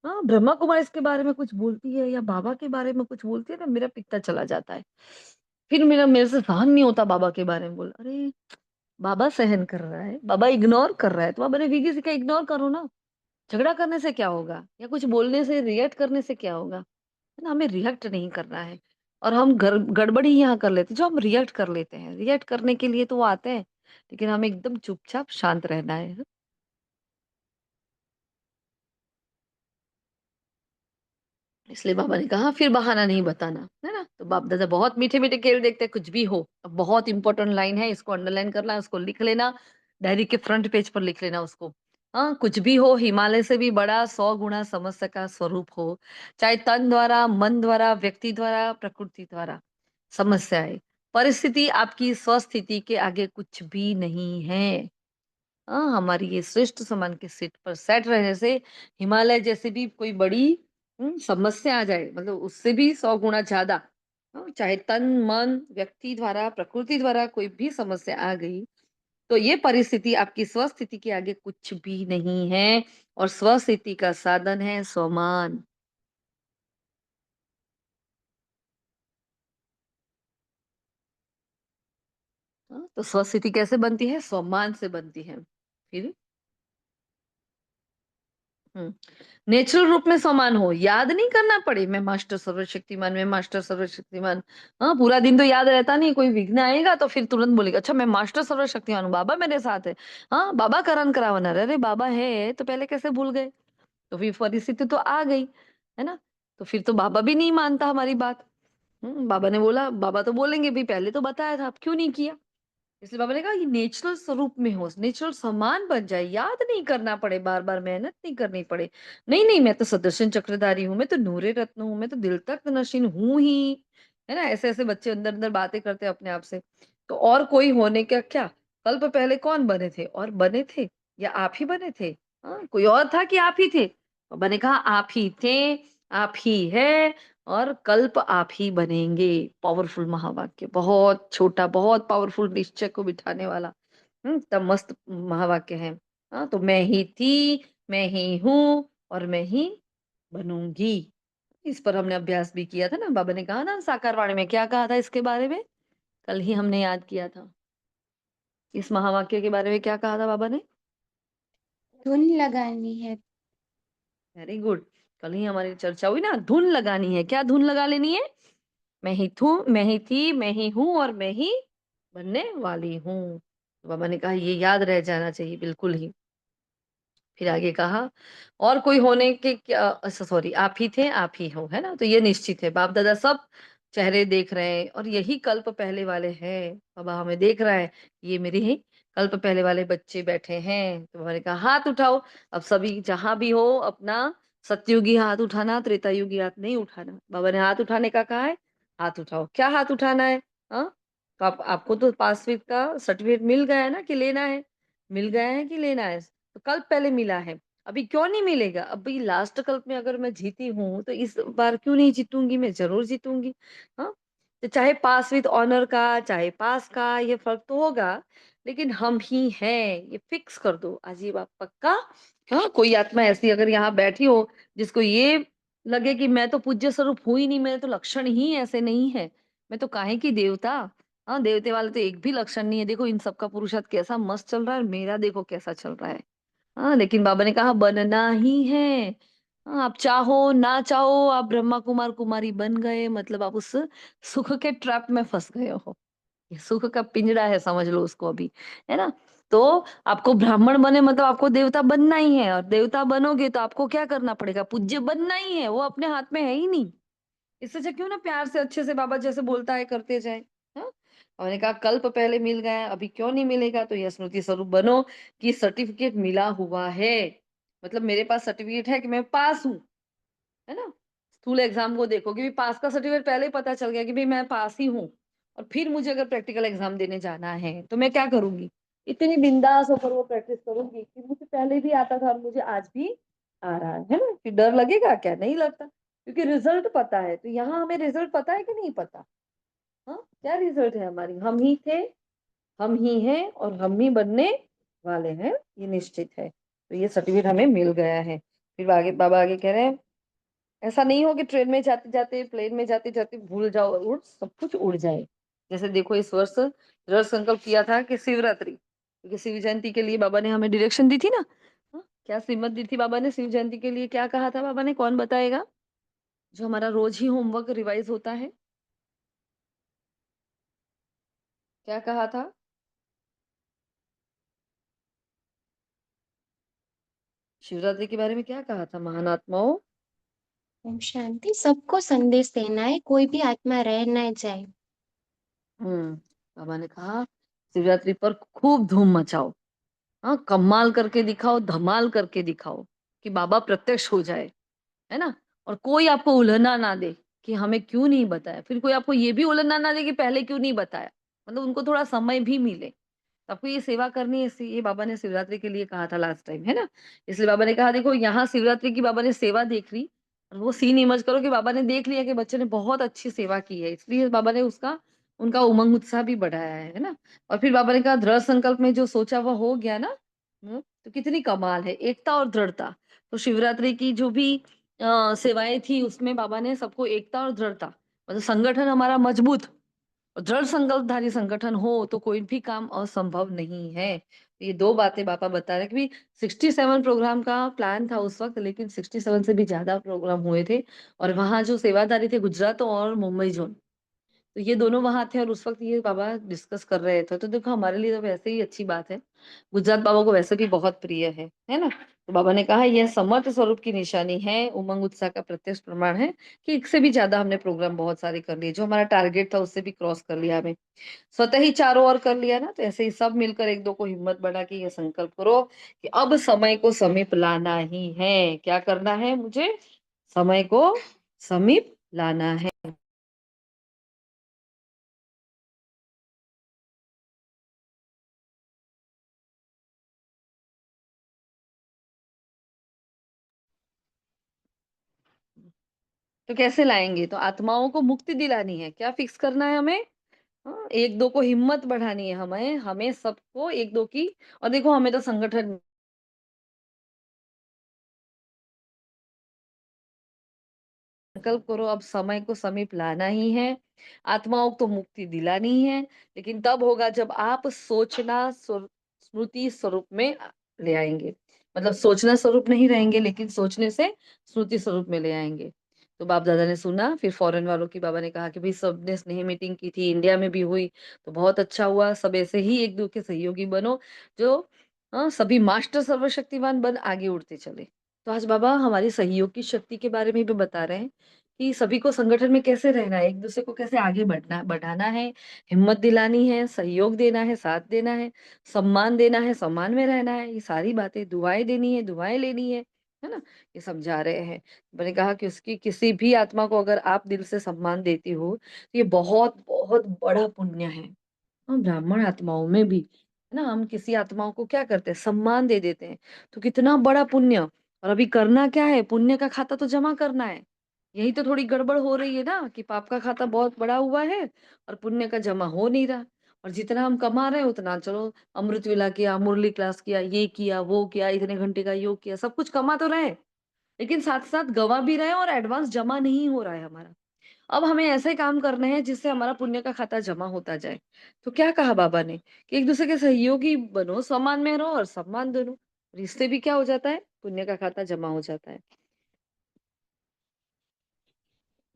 ब्रह्मा कुमारी इसके बारे में कुछ बोलती है या बाबा के बारे में कुछ बोलती है ना, मेरा पित्ता चला जाता है। फिर मेरे से सहन नहीं होता बाबा के बारे में बोल, अरे! बाबा सहन कर रहा है, बाबा इग्नोर कर रहा है, तो बाबा ने भी किसी का इग्नोर करो ना। झगड़ा करने से क्या होगा? या कुछ बोलने से, रिएक्ट करने से क्या होगा? है ना? हमें रिएक्ट नहीं करना है। और हम गड़बड़ ही यहाँ कर लेते हैं, जो हम रिएक्ट कर लेते हैं। रिएक्ट करने के लिए तो वो आते हैं, लेकिन हमें एकदम चुपचाप शांत रहना है। इसलिए बाबा ने कहा फिर बहाना नहीं बताना, है ना? तो बाप दादा बहुत मीठे-मीठे खेल देखते हैं, कुछ भी हो। अब बहुत इंपॉर्टेंट लाइन है, इसको अंडरलाइन करना है, उसको लिख लेना, डायरी के फ्रंट पेज पर लिख लेना उसको। कुछ भी हो, हिमालय से भी बड़ा 100 गुना समस्या का स्वरूप हो, चाहे तन द्वारा, मन द्वारा, व्यक्ति द्वारा, प्रकृति द्वारा, समस्याएँ, परिस्थिति आपकी स्वस्थिति के आगे कुछ भी नहीं है। हमारी ये श्रेष्ठ समान के सीट पर सेट रहने से हिमालय जैसे भी कोई बड़ी समस्या आ जाए, मतलब उससे भी 100 गुना ज़्यादा चाहे तन, मन, व्यक्ति द्वारा, प्रकृति द्वारा कोई भी समस्या आ गई, तो ये परिस्थिति आपकी स्वस्थिति के आगे कुछ भी नहीं है और स्वस्थिति का साधन है स्वमान। तो स्वस्थिति कैसे बनती है? स्वमान से बनती है। फिर हुँ। नेचुरल रूप में समान हो, याद नहीं करना पड़े, मैं मास्टर सर्वशक्तिमान, मैं मास्टर सर्वशक्तिमान। पूरा दिन तो याद रहता नहीं, कोई विघ्न आएगा तो फिर तुरंत बोलेगा, अच्छा मैं मास्टर सर्वशक्तिमान हूँ, बाबा मेरे साथ है। बाबा करन करावनर, अरे बाबा है, तो पहले कैसे भूल गए? तो फिर परिस्थिति तो आ गई, है ना? तो फिर तो बाबा भी नहीं मानता हमारी बात। बाबा ने बोला, बाबा तो बोलेंगे, भई पहले तो बताया था, अब क्यों नहीं किया? इसलिए बाबा ने कहा ये नेचुरल स्वरूप में हो, नेचुरल समान बन जाए, याद नहीं करना पड़े, बार-बार मेहनत नहीं करनी पड़े। नहीं, नहीं मैं तो सुदर्शन चक्रधारी हूँ, मैं तो नूरे रत्न हूँ, मैं तो दिल तक नशीन हूँ ही। है ना? ऐसे-ऐसे बच्चे अंदर-अंदर बातें करते हैं अपने आप से। तो और कोई होने का क्या? कल्प पहले कौन बने थे? और बने थे या आप ही बने थे? कोई और था कि आप ही थे? बाबा ने कहा आप ही थे, आप ही है और कल्प आप ही बनेंगे। पावरफुल महावाक्य, बहुत छोटा, बहुत पावरफुल निश्चय को बिठाने वाला, तब मस्त महावाक्य है। तो मैं ही थी, मैं ही हूँ और मैं ही बनूँगी। इस पर हमने अभ्यास भी किया था ना, बाबा ने कहा ना साकार वाणी में क्या कहा था इसके बारे में? कल ही हमने याद किया था। इस महावाक्य के बारे में क्या कहा था बाबा ने? धुन लगानी है। Very good. कल ही हमारी चर्चा हुई ना, धुन लगानी है। क्या धुन लगा लेनी है? मैं ही मैं ही थी, मैं ही हूँ और मैं ही बनने वाली हूँ। तो बाबा ने कहा ये याद रह जाना चाहिए बिल्कुल ही। फिर आगे कहा और कोई होने के क्या सॉरी आप ही थे, आप ही हो, है ना? तो ये निश्चित है। बाप-दादा सब चेहरे देख रहे हैं और यही कल्प पहले वाले हैं। बाबा हमें देख रहा है, ये मेरे ही कल्प पहले वाले बच्चे बैठे हैं। तो बाबा ने कहा हाथ उठाओ। अब सभी जहाँ भी हो अपना सतयुगी हाथ उठाना, त्रेतायुगी हाथ नहीं उठाना। बाबा ने हाथ उठाने का कहा है, हाथ उठाओ। क्या हाथ उठाना है? तो आपको तो पासविक का सर्टिफिकेट मिल गया है ना कि लेना है? मिल गया है कि लेना है? तो कल्प पहले मिला है, अभी क्यों नहीं मिलेगा? अभी लास्ट कल्प में अगर मैं जीती हूँ, तो इस बार क्यों नहीं जीतूँगी? मैं ज़रूर जीतूँगी। हाँ? तो चाहे पास विद ऑनर का, चाहे पास का, ये फ़र्क तो होगा, लेकिन हम ही हैं, ये फ़िक्स कर दो। अजीब आप पक्का? हाँ, कोई आत्मा ऐसी अगर यहाँ बैठी हो, जिसको ये लगे कि मैं तो पूज्य स्वरूप हूँ ही नहीं, मेरे तो लक्षण ही ऐसे नहीं है, मैं तो काहे की देवता। हाँ, देवते वाले तो एक भी लक्षण नहीं है, देखो इन सबका पुरुषार्थ कैसा मस्त चल रहा है और मेरा देखो कैसा चल रहा है। हाँ, लेकिन बाबा ने कहा बनना ही है। हाँ, आप चाहो ना चाहो आप ब्रह्मा कुमार कुमारी बन गए, मतलब आप उस सुख के ट्रैप में फंस गए हो। ये सुख का पिंजड़ा है समझ लो उसको अभी, है ना? तो आपको ब्राह्मण बने मतलब आपको देवता बनना ही है, और देवता बनोगे तो आपको क्या करना पड़ेगा? पूज्य बनना ही है, वो अपने हाथ में है ही नहीं। इससे अच्छा क्यों ना प्यार से अच्छे से बाबा जैसे बोलता है करते जाए। हाँ, मैंने कहा कल्प पहले मिल गया है, अभी क्यों नहीं मिलेगा? तो यह स्मृति स्वरूप बनो कि सर्टिफिकेट मिला हुआ है, मतलब मेरे पास सर्टिफिकेट है कि मैं पास हूँ, है ना? स्कूल एग्जाम को देखो कि पास का सर्टिफिकेट पहले ही पता चल गया कि भाई मैं पास ही हूँ, और फिर मुझे अगर प्रैक्टिकल एग्जाम देने जाना है तो मैं क्या करूंगी? इतनी बिंदास होकर वो प्रैक्टिस करूंगी कि मुझे पहले भी आता था और मुझे आज भी आ रहा है ना? फिर डर लगेगा क्या? नहीं लगता, क्योंकि रिजल्ट पता है। तो यहाँ हमें रिजल्ट पता है कि नहीं पता? हाँ, क्या रिजल्ट है? हमारी हम ही थे, हम ही हैं और हम ही बनने वाले हैं, ये निश्चित है। तो ये सर्टिफिकेट हमें मिल गया है। फिर आगे बाबा आगे कह रहे हैं ऐसा नहीं हो कि ट्रेन में जाते-जाते, प्लेन में जाते-जाते भूल जाओ उड़ सब कुछ उड़ जाए। जैसे देखो इस वर्ष दृढ़ संकल्प किया था कि शिवरात्रि, क्योंकि शिव जयंती के लिए बाबा ने हमें डायरेक्शन दी थी ना? हाँ, क्या श्रीमत दी थी बाबा ने शिव जयंती के लिए? क्या कहा था बाबा ने? कौन बताएगा? जो हमारा रोज ही होमवर्क रिवाइज होता है, क्या कहा था? शिवरात्रि के बारे में क्या कहा था महान आत्माओं? ओम शांति। सबको संदेश देना है, कोई भी आत्मा रह ना जाए। हुँ, बाबा ने कहा शिवरात्रि पर खूब धूम मचाओ। हाँ, कमाल करके दिखाओ, धमाल करके दिखाओ कि बाबा प्रत्यक्ष हो जाए, है ना? और कोई आपको उलाहना ना दे कि हमें क्यों नहीं बताया, फिर कोई आपको ये भी उलाहना ना दे कि पहले क्यों नहीं बताया, मतलब उनको थोड़ा समय भी मिले। तो आपको ये सेवा करनी है, ये बाबा ने शिवरात्रि के लिए कहा था लास्ट टाइम, है ना? इसलिए बाबा ने कहा देखो यहाँ शिवरात्रि की बाबा ने सेवा देख ली, और वो सीन इमेज करो कि बाबा ने देख लिया कि बच्चे ने बहुत अच्छी सेवा की है, इसलिए बाबा ने उसका उनका उमंग उत्साह भी बढ़ाया है ना? और फिर बाबा ने कहा दृढ़ संकल्प में जो सोचा वो हो गया ना। तो कितनी कमाल है एकता और दृढ़ता। तो शिवरात्रि की जो भी सेवाएं थी उसमें बाबा ने सबको एकता और दृढ़ता, मतलब संगठन हमारा मजबूत और दृढ़ संकल्पधारी संगठन हो तो कोई भी काम असंभव नहीं है। तो ये 2 बातें पापा बता रहे हैं कि 67 प्रोग्राम का प्लान था उस वक़्त, लेकिन 67 से भी ज़्यादा प्रोग्राम हुए थे, और वहाँ जो सेवादारी थे गुजरात और मुंबई ज़ोन। तो ये दोनों वहाँ थे और उस वक़्त ये बाबा डिस्कस कर रहे थे। तो देखो हमारे लिए तो वैसे ही अच्छी बात है। गुजरात बाबा को वैसे भी बहुत प्रिय है ना? तो बाबा ने कहा यह समर्थ स्वरूप की निशानी है, उमंग उत्साह का प्रत्यक्ष प्रमाण है कि इससे भी ज़्यादा हमने प्रोग्राम बहुत सारे कर लिए। जो हमारा टारगेट था उससे भी क्रॉस कर लिया हमें। स्वतः ही चारों ओर कर लिया ना, तो ऐसे ही सब मिलकर 1-2 को हिम्मत बढ़ा के ये संकल्प करो कि अब समय को समीप लाना ही है। क्या करना है मुझे? समय को समीप लाना है। तो कैसे लाएँगे? तो आत्माओं को मुक्ति दिलानी है। क्या फिक्स करना है हमें? हाँ, 1-2 को हिम्मत बढ़ानी है हमें, हमें सबको 1-2 की। और देखो हमें तो संगठन संकल्प करो अब समय को समीप लाना ही है, आत्माओं को तो मुक्ति दिलानी ही है, लेकिन तब होगा जब आप सोचना स्मृति स्वरूप में ले आएँगे। मतलब सोचना स्वरूप नहीं रहेंगे, लेकिन सोचने से स्मृति स्वरूप में ले आएँगे। तो बाप-दादा ने सुना, फिर फॉरेन वालों की बाबा ने कहा कि भई सबने स्नेह मीटिंग की थी, इंडिया में भी हुई, तो बहुत अच्छा हुआ, सब ऐसे ही एक-दूसरे के सहयोगी बनो, जो सभी मास्टर सर्वशक्तिमान बन आगे उड़ते चले। तो आज बाबा हमारी सहयोग की शक्ति के बारे में भी बता रहे हैं कि सभी को संगठन में कैसे रहना है, एक-दूसरे को कैसे आगे बढ़ाना है, हिम्मत दिलानी है, सहयोग देना है, साथ देना है, सम्मान में रहना है, ये सारी बातें दुआएँ देनी है, दुआएँ लेनी है ना? ये समझा रहे हैं। मैंने कहा कि उसकी किसी भी आत्मा को अगर आप दिल से सम्मान देती हो, तो ये बहुत-बहुत बड़ा पुण्य है। ब्राह्मण आत्माओं में भी, है ना? हम किसी आत्माओं को क्या करते हैं? सम्मान दे देते हैं, तो कितना बड़ा पुण्य। और अभी करना क्या है? पुण्य का खाता तो जमा करना है। यही तो थोड़ी गड़बड़ हो रही है ना कि पाप का खाता बहुत बड़ा हुआ है और पुण्य का जमा हो नहीं रहा। और जितना हम कमा रहे हैं उतना चलो अमृत वेला किया, मुरली क्लास किया, ये किया, वो किया, इतने घंटे का योग किया, सब कुछ कमा तो रहे हैं, लेकिन साथ-साथ गँवा भी रहे हैं और एडवांस जमा नहीं हो रहा है हमारा। अब हमें ऐसे काम करने हैं जिससे हमारा पुण्य का खाता जमा होता जाए। तो क्या कहा बाबा ने कि एक-दूसरे के सहयोगी बनो, सम्मान में रहो और सम्मान दो। रिश्ते भी क्या हो जाता है? पुण्य का खाता जमा हो जाता है।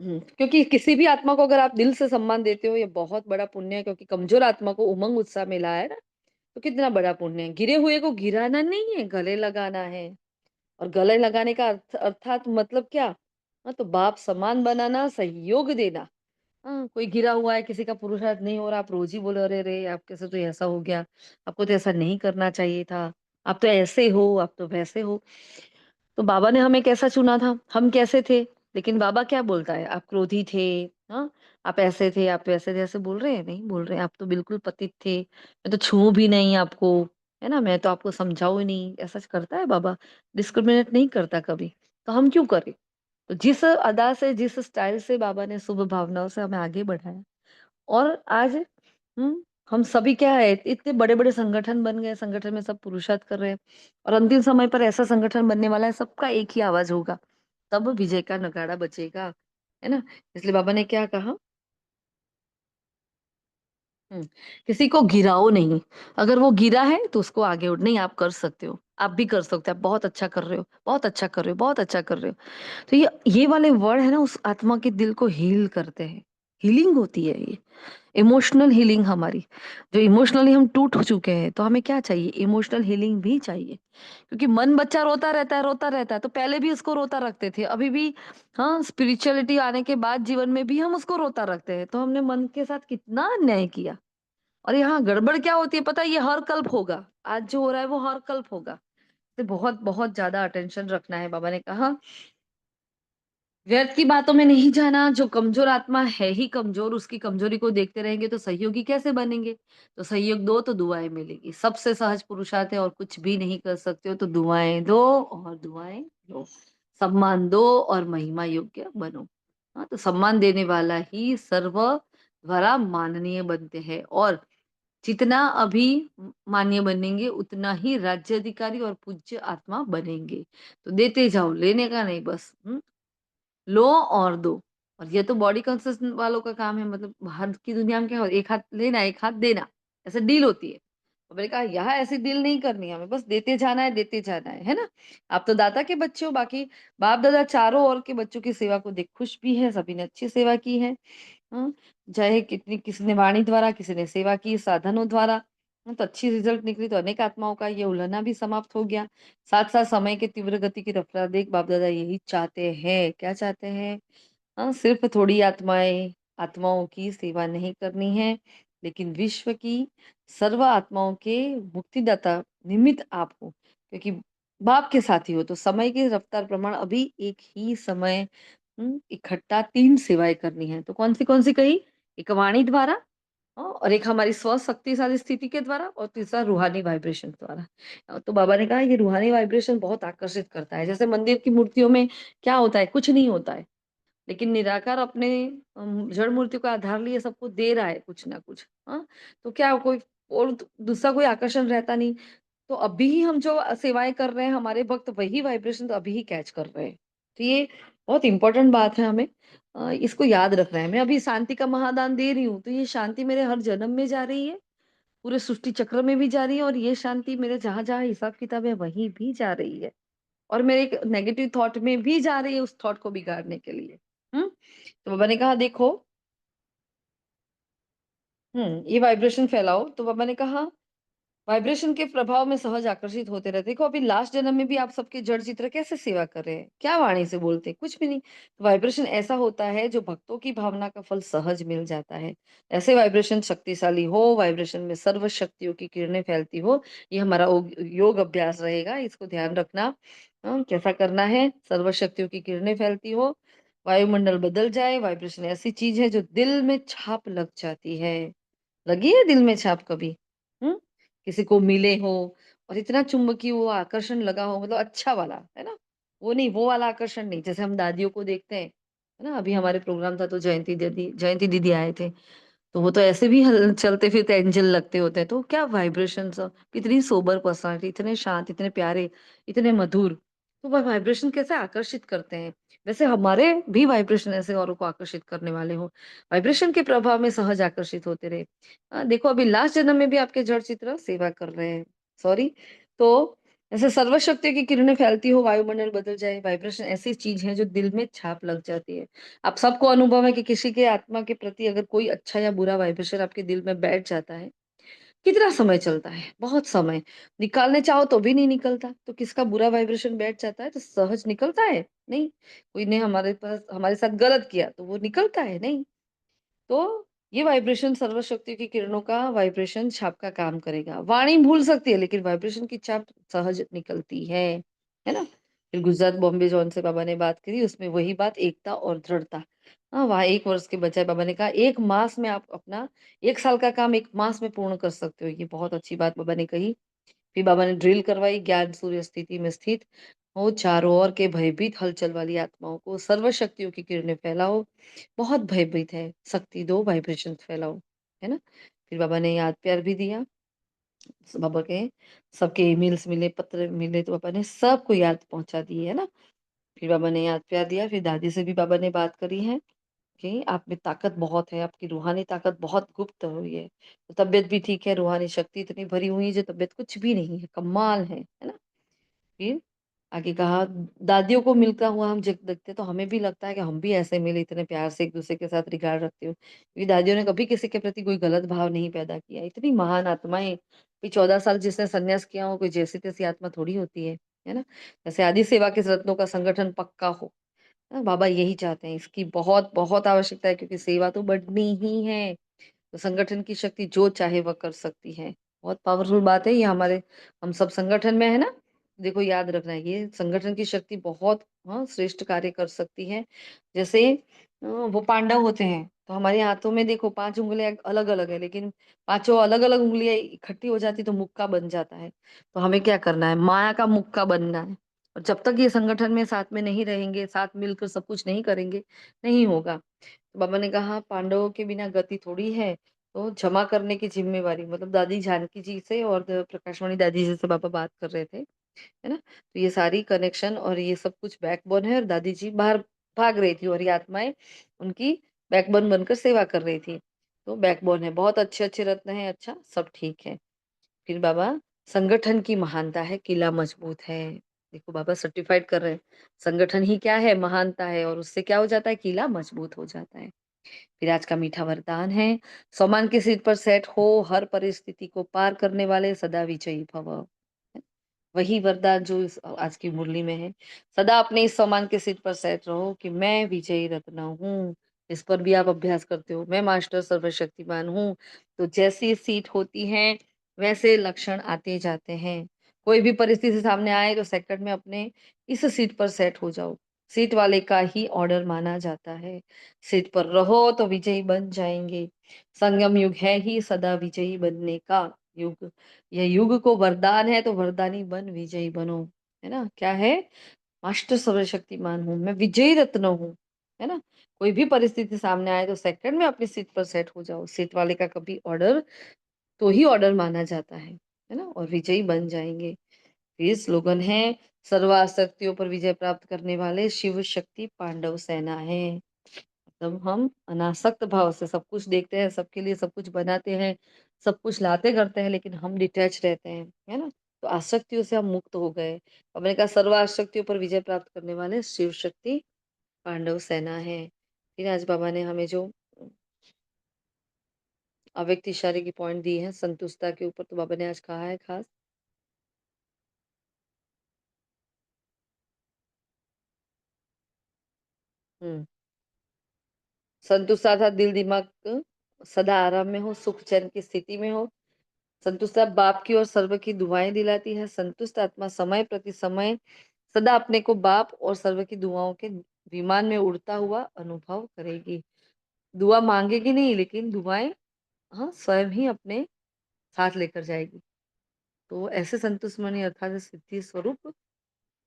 क्योंकि किसी भी आत्मा को अगर आप दिल से सम्मान देते हो, ये बहुत बड़ा पुण्य है क्योंकि कमज़ोर आत्मा को उमंग उत्साह मिला है ना, तो कितना बड़ा पुण्य है। गिरे हुए को गिराना नहीं है, गले लगाना है। और गले लगाने का अर्थात मतलब क्या? तो बाप समान बनाना, सहयोग देना। कोई गिरा हुआ है, किसी का पुरुषार्थ नहीं हो रहा, आप रोज़ ही बोलो, "अरे रे! आपके से तो ऐसा हो गया, आपको तो ऐसा नहीं करना चाहिए था, आप तो ऐसे हो, आप तो वैसे हो।" तो बाबा ने हमें कैसा चुना था? हम कैसे थे? लेकिन बाबा क्या बोलता है? आप क्रोधी थे, हाँ? आप ऐसे थे, आप वैसे थे, ऐसे बोल रहे हैं? नहीं बोल रहे हैं, आप तो बिल्कुल पतित थे, मैं तो छूऊँ भी नहीं आपको, है ना? मैं तो आपको समझाऊँ ही नहीं, ऐसा करता है बाबा? डिस्क्रिमिनेट नहीं करता कभी, तो हम क्यों करें? तो जिस अदा से, जिस स्टाइल से बाबा ने शुभ भावनाओं से हमें आगे बढ़ाया और आज हम सभी क्या है इतने बड़े-बड़े संगठन बन गए, संगठन में सब पुरुषार्थ कर रहे हैं और अंतिम समय पर ऐसा संगठन बनने वाला है, सबका एक ही आवाज़ होगा, तब विजय का नगाड़ा बजेगा, है ना? इसलिए बाबा ने क्या कहा हुँ, किसी को गिराओ नहीं, अगर वो गिरा है तो उसको आगे उठ नहीं आप कर सकते हो, आप भी कर सकते हो, आप बहुत अच्छा कर रहे हो, बहुत अच्छा कर रहे हो, बहुत अच्छा कर रहे हो। तो ये वाले वर्ड है ना उस आत्मा के दिल को हील करते हैं, हीलिंग होती है ये। इमोशनल हीलिंग हमारी, जो इमोशनली हम टूट चुके हैं, तो हमें क्या चाहिए? इमोशनल हीलिंग भी चाहिए। क्योंकि मन बच्चा रोता रहता है, तो पहले भी उसको रोता रखते थे, अभी भी हाँ, स्पिरिचुअलिटी आने के बाद जीवन में भी हम उसको रोता रखते हैं, तो हमने मन के साथ कितना अन्याय किया। और यहाँ गड़बड़ क्या होती है पता है? ये हर कल्प होगा, आज जो हो रहा है वो हर कल्प होगा। तो बहुत-बहुत ज़्यादा अटेंशन रखना है, बाबा ने कहा व्यर्थ की बातों में नहीं जाना, जो कमज़ोर आत्मा है ही कमज़ोर, उसकी कमज़ोरी को देखते रहेंगे तो सहयोगी कैसे बनेंगे? तो सहयोग दो तो दुआएँ मिलेगी। सबसे सहज पुरुषार्थ है और कुछ भी नहीं कर सकते हो तो दुआएँ दो और दुआएँ लो। सम्मान दो और महिमा योग्य बनो। हाँ, तो सम्मान देने वाला ही सर्वधरा माननीय बनते हैं और जितना अभी मान्य बनेंगे उतना ही राज्याधिकारी और पूज्य आत्मा बनेंगे। तो देते जाओ, लेने का नहीं बस। लो और दो। और ये तो बॉडी कॉन्शियस वालों का काम है मतलब बाहर की दुनिया में क्या हो एक हाथ लेना, एक हाथ देना, ऐसे डील होती है। तो मैंने कहा यहाँ ऐसी डील नहीं करनी है हमें, बस देते जाना है ना? आप तो दाता के बच्चे हो, बाकी बाप-दादा चारों ओर के बच्चों की सेवा को देख खुश भी है, सभी ने अच्छी सेवा की है। हाँ, चाहे कितनी किसी ने वाणी द्वारा, किसी ने सेवा की साधनों द्वारा, तो अच्छी रिजल्ट निकली तो अनेक आत्माओं का ये उलहना भी समाप्त हो गया। साथ-साथ समय की तीव्र गति की रफ्तार देख बाप-दादा यही चाहते हैं, क्या चाहते हैं? सिर्फ थोड़ी आत्माओं की सेवा नहीं करनी है, लेकिन विश्व की सर्व आत्माओं के मुक्तिदाता निमित्त आप हो, क्योंकि बाप के साथी हो तो समय की रफ्तार प्रमाण अभी एक ही समय इकट्ठा 3 सेवाएँ करनी है। तो कौन सी कही? एक वाणी द्वारा और एक हमारी स्वशक्तिशाली स्थिति के द्वारा और तीसरा रूहानी वाइब्रेशन द्वारा। तो बाबा ने कहा ये रूहानी वाइब्रेशन बहुत आकर्षित करता है। जैसे मंदिर की मूर्तियों में क्या होता है? कुछ नहीं होता है। लेकिन निराकार अपने जड़ मूर्ति को आधार लिए सबको दे रहा है कुछ ना कुछ, हाँ? तो क्या कोई और दूसरा कोई आकर्षण रहता नहीं। तो अभी ही हम जो सेवाएँ कर रहे हैं, हमारे भक्त वही वाइब्रेशन तो अभी ही कैच कर रहे हैं। तो ये बहुत इम्पोर्टेंट बात है हमें इसको याद रखना है। मैं अभी शांति का महादान दे रही हूँ, तो ये शांति मेरे हर जन्म में जा रही है, पूरे सृष्टि चक्र में भी जा रही है और ये शांति मेरे जहाँ-जहाँ हिसाब-किताब है, वहीं भी जा रही है। और मेरे एक नेगेटिव थॉट में भी जा रही है उस थॉट को बिगाड़ने के लिए। हुँ? तो बाबा ने कहा देखो ये वाइब्रेशन फैलाओ, तो बाबा ने कहा वाइब्रेशन के प्रभाव में सहज आकर्षित होते रहते। देखो अभी लास्ट जन्म में भी आप सबके जड़ चित्र कैसे सेवा कर रहे हैं? क्या वाणी से बोलते हैं? कुछ भी नहीं। तो वाइब्रेशन ऐसा होता है जो भक्तों की भावना का फल सहज मिल जाता है। ऐसे वाइब्रेशन शक्तिशाली हो, वाइब्रेशन में सर्व शक्तियों की किरणें फैलती हो, ये हमारा योग अभ्यास रहेगा, इसको ध्यान रखना। कैसा करना है? सर्व शक्तियों की किरणें फैलती हो, वायुमंडल बदल जाए, वाइब्रेशन ऐसी चीज़ है जो दिल में छाप लग जाती है। लगी है दिल में छाप कभी? हुँ? किसी को मिले हो और इतना चुंबकीय वो आकर्षण लगा हो मतलब अच्छा वाला, है ना? वो नहीं, वो वाला आकर्षण नहीं, जैसे हम दादियों को देखते हैं, है ना? अभी हमारे प्रोग्राम था तो जयंती दीदी आए थे। तो वो तो ऐसे भी हल चलते-फिरते एंजेल लगते होते हैं, तो क्या वाइब्रेशंस कितनी सोबर पर्सनैलिटी, इतने शांत, इतने प्यारे, इतने मधुर, तो वो वाइब्रेशन कैसे आकर्षित करते हैं। वैसे हमारे भी वाइब्रेशन ऐसे औरों को आकर्षित करने वाले हों, वाइब्रेशन के प्रभाव में सहज आकर्षित होते रहे। देखो अभी लास्ट जन्म में भी आपके जड़ चित्र सेवा कर रहे हैं, सॉरी तो ऐसे सर्वशक्ति की किरणें फैलती हो, वायुमंडल बदल जाए, वाइब्रेशन ऐसी चीज़ है जो दिल में छाप लग जाती है। आप सबको अनुभव है कि किसी के आत्मा के प्रति अगर कोई अच्छा या बुरा वाइब्रेशन आपके दिल में बैठ जाता है, कितना समय चलता है? बहुत समय। निकालने चाहो तो भी नहीं निकलता। तो किसका बुरा वाइब्रेशन बैठ जाता है तो सहज निकलता है? नहीं। कोई ने हमारे साथ गलत किया तो वो निकलता है? नहीं। तो ये वाइब्रेशन सर्वशक्ति की किरणों का वाइब्रेशन छाप का काम करेगा। वाणी भूल सकती है लेकिन वाइब्रेशन की छाप सहज निकलती है ना? फिर गुजरात बॉम्बे जॉन से बाबा ने बात करी उसमें वही बात एकता और दृढ़ता। वहाँ 1 वर्ष के बजाय बाबा ने कहा 1 मास में आप अपना 1 साल का काम 1 मास में पूर्ण कर सकते हो। ये बहुत अच्छी बात बाबा ने कही। फिर बाबा ने ड्रिल करवाई ज्ञान सूर्य स्थिति में स्थित हो चारों ओर के भयभीत हलचल वाली आत्माओं को सर्व शक्तियों की किरणें फैलाओ बहुत भयभीत है शक्ति दो वाइब्रेशन फैलाओ है ना फिर बाबा ने याद प्यार भी दिया बाबा के सबके ईमेल्स मिले पत्र मिले तो बाबा ने सबको याद पहुंचा दी है ना फिर बाबा ने याद प्यार दिया फिर दादी से भी बाबा ने बात करी है कि आप में ताकत बहुत है आपकी रूहानी ताकत बहुत गुप्त हुई है तो तबीयत भी ठीक है रूहानी शक्ति इतनी भरी हुई है जो तबीयत कुछ भी नहीं है कमाल है ना फिर आगे कहा दादियों को मिलता हुआ हम जब देखते तो हमें भी लगता है कि हम भी ऐसे मिले इतने प्यार से एक दूसरे के साथ रिगार्ड रखते हो क्योंकि दादियों ने कभी किसी के प्रति कोई गलत भाव नहीं पैदा किया इतनी महान आत्माएं भी 14 साल जिसने संन्यास किया हो कोई जैसी तैसी आत्मा थोड़ी होती है ना जैसे आदि सेवा के रत्नों का संगठन पक्का हो बाबा यही चाहते हैं इसकी बहुत बहुत आवश्यकता है क्योंकि सेवा तो बढ़नी ही है तो संगठन की शक्ति जो चाहे वह कर सकती है बहुत पावरफुल बात है ये हमारे हम सब संगठन में है ना देखो याद रखना है ये संगठन की शक्ति बहुत श्रेष्ठ कार्य कर सकती है जैसे वो पांडव होते हैं तो हमारे हाथों में देखो 5 उंगलियां अलग अलग है लेकिन पांचों अलग अलग उंगलियां इकट्ठी हो जाती तो मुक्का बन जाता है तो हमें क्या करना है माया का मुक्का बनना है और जब तक ये संगठन में साथ में नहीं रहेंगे साथ मिलकर सब कुछ नहीं करेंगे नहीं होगा तो बाबा ने कहा पांडवों के बिना गति थोड़ी है तो जमा करने की जिम्मेवारी मतलब दादी जानकी जी से और प्रकाशवाणी दादी जी से बाबा बात कर रहे थे है ना तो ये सारी कनेक्शन और ये सब कुछ बैकबोन है और दादी जी बाहर भाग रही थी और ये आत्माएं उनकी बैकबोन बनकर सेवा कर रही थी तो बैकबोन है बहुत अच्छे अच्छे रत्न है अच्छा सब ठीक है फिर बाबा संगठन की महानता है किला मजबूत है देखो बाबा सर्टिफाइड कर रहे हैं संगठन ही क्या है महानता है और उससे क्या हो जाता है किला मजबूत हो जाता है फिर आज का मीठा वरदान है सम्मान की सीट पर सेट हो हर परिस्थिति को पार करने वाले सदा विजयी भव वही वरदान जो आज की मुरली में है सदा अपने इस सम्मान के सीट पर सेट रहो कि मैं विजयी रत्न हूँ इस पर भी आप अभ्यास करते हो मैं मास्टर सर्वशक्तिमान हूँ तो जैसी सीट होती है वैसे लक्षण आते जाते हैं कोई भी परिस्थिति सामने आए तो सेकंड में अपने इस सीट पर सेट हो जाओ सीट वाले का ही ऑर्डर माना जाता है सीट पर रहो तो विजयी बन जाएंगे संगम युग है ही सदा विजयी बनने का युग यह युग को वरदान है तो वरदानी बन विजयी बनो है ना क्या है मास्टर सर्वशक्तिमान हूँ मैं विजयी रत्न हूँ है ना कोई भी परिस्थिति सामने आए तो सेकंड में अपनी सीट पर सेट हो जाओ सीट वाले का कभी ऑर्डर तो ही ऑर्डर माना जाता है ना और विजयी बन जाएंगे ये स्लोगन है सर्वासक्तियों पर विजय प्राप्त करने वाले शिव शक्ति पांडव सेना है मतलब हम अनासक्त भाव से सब कुछ देखते हैं सबके लिए सब कुछ बनाते हैं सब कुछ लाते करते हैं लेकिन हम डिटैच रहते हैं है ना तो आसक्तियों से हम मुक्त हो गए हमने कहा सर्व आसक्तियों पर विजय प्राप्त करने वाले शिव शक्ति पांडव सेना है फिर आज बाबा ने हमें जो अव्यक्त इशारे की पॉइंट दी है संतुष्टता के ऊपर तो बाबा ने आज कहा है खास हम्म संतुष्टता था दिल दिमाग सदा आराम में हो सुख चैन की स्थिति में हो संतुष्ट बाप की और सर्व की दुआएं दिलाती है संतुष्ट आत्मा समय प्रति समय सदा अपने को बाप और सर्व की दुआओं के विमान में उड़ता हुआ अनुभव करेगी दुआ मांगेगी नहीं लेकिन दुआएं स्वयं ही अपने साथ लेकर जाएगी तो ऐसे संतुष्ट मनी अर्थात सिद्धि स्वरूप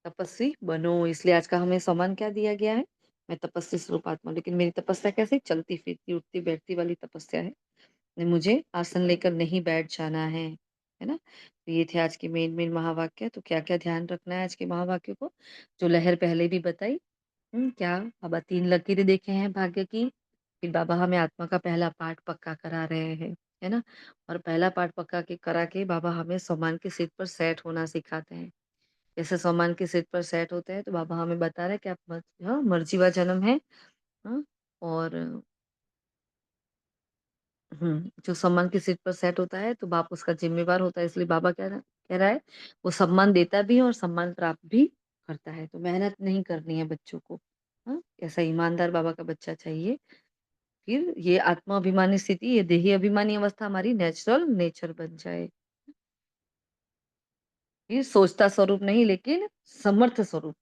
तपस्वी बनो इसलिए आज का हमें सम्मान क्या दिया गया है मैं तपस्वी स्वरूप आत्मा हूँ। लेकिन मेरी तपस्या कैसी चलती फिरती उठती बैठती वाली तपस्या है। मुझे आसन लेकर नहीं बैठ जाना है ना? तो ये थे आज के मेन महावाक्य। तो क्या-क्या ध्यान रखना है आज के महावाक्यों को? जो लहर पहले भी बताई। क्या बाबा 3 लकीरें देखे हैं भाग्य की, फिर बाबा हमें आत्मा का पहला पाठ पक्का करा रहे हैं, है ना? और पहला पाठ पक्का के करा के बाबा हमें सम्मान के सीट पर सेट होना सिखाते हैं। जैसे सम्मान के सीट पर सेट होते हैं तो बाबा हमें बता रहे हैं कि आप मर्जीवा जन्म है। हाँ? और जो सम्मान की सीट पर सेट होता है तो बाप उसका ज़िम्मेवार होता है, इसलिए बाबा कह रहा है, वो सम्मान देता भी है और सम्मान प्राप्त भी करता है। तो मेहनत नहीं करनी है बच्चों को। हाँ? ऐसा ईमानदार बाबा का बच्चा चाहिए। फिर ये आत्माभिमानी स्थिति, ये देही अभिमानी अवस्था हमारी नेचुरल नेचर बन जाए। ये सोचता स्वरूप नहीं लेकिन समर्थ स्वरूप।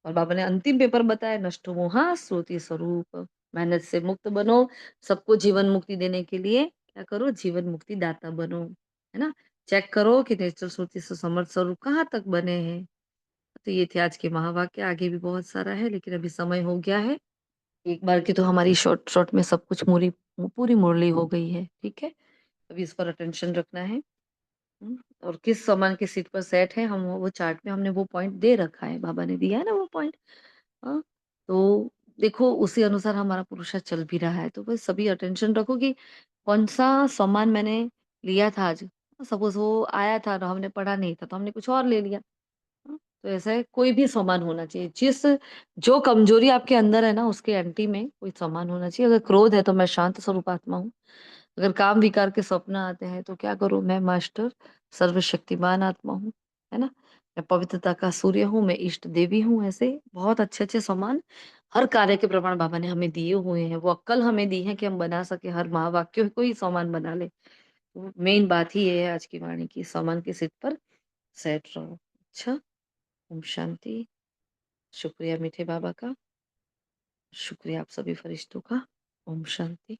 और बाबा ने अंतिम पेपर बताया, नष्टो मोहा श्रुति स्वरूप। मेहनत से मुक्त बनो, सबको जीवन मुक्ति देने के लिए क्या करो, जीवन मुक्ति दाता बनो, है ना? चेक करो कि नेचुरल श्रुति से समर्थ स्वरूप कहाँ तक बने हैं। तो ये थे आज के महावाक्य, आगे भी बहुत सारा है लेकिन अभी समय हो गया है। एक बार की तो हमारी शॉर्ट शॉर्ट में सब कुछ पूरी मुरली हो गई है, ठीक है? अभी इस पर अटेंशन रखना है। और किस सामान की सीट पर सेट है, हम वो चार्ट में हमने वो पॉइंट दे रखा है, बाबा ने दिया है ना वो पॉइंट। हाँ, तो देखो उसी अनुसार हमारा पुरुषार्थ चल भी रहा है। तो बस सभी अटेंशन रखो कि कौन-सा सामान मैंने लिया था आज। सपोज़ वो आया था और हमने पढ़ा नहीं था, तो हमने कुछ और ले लिया। तो ऐसा है, कोई भी सामान होना चाहिए। जो कमज़ोरी आपके अंदर है ना, उसके एंटी में कोई सामान होना चाहिए। अगर क्रोध है, तो मैं शांत स्वरूप आत्मा हूँ। अगर काम विकार के स्वप्न आते हैं तो क्या करूँ? मैं मास्टर सर्वशक्तिमान आत्मा हूँ, है ना? मैं पवित्रता का सूर्य हूँ, मैं इष्ट देवी हूँ, ऐसे बहुत अच्छे-अच्छे सम्मान हर कार्य के प्रमाण बाबा ने हमें दिए हुए हैं। वो अक्ल हमें दी है कि हम बना सके, हर महावाक्य को ही सम्मान बना ले। तो मेन बात ही ये है आज की वाणी की, सम्मान की सीट पर सेट रहो। अच्छा, ओम शांति। शुक्रिया मीठे बाबा का, शुक्रिया आप सभी फरिश्तों का। ओम शांति।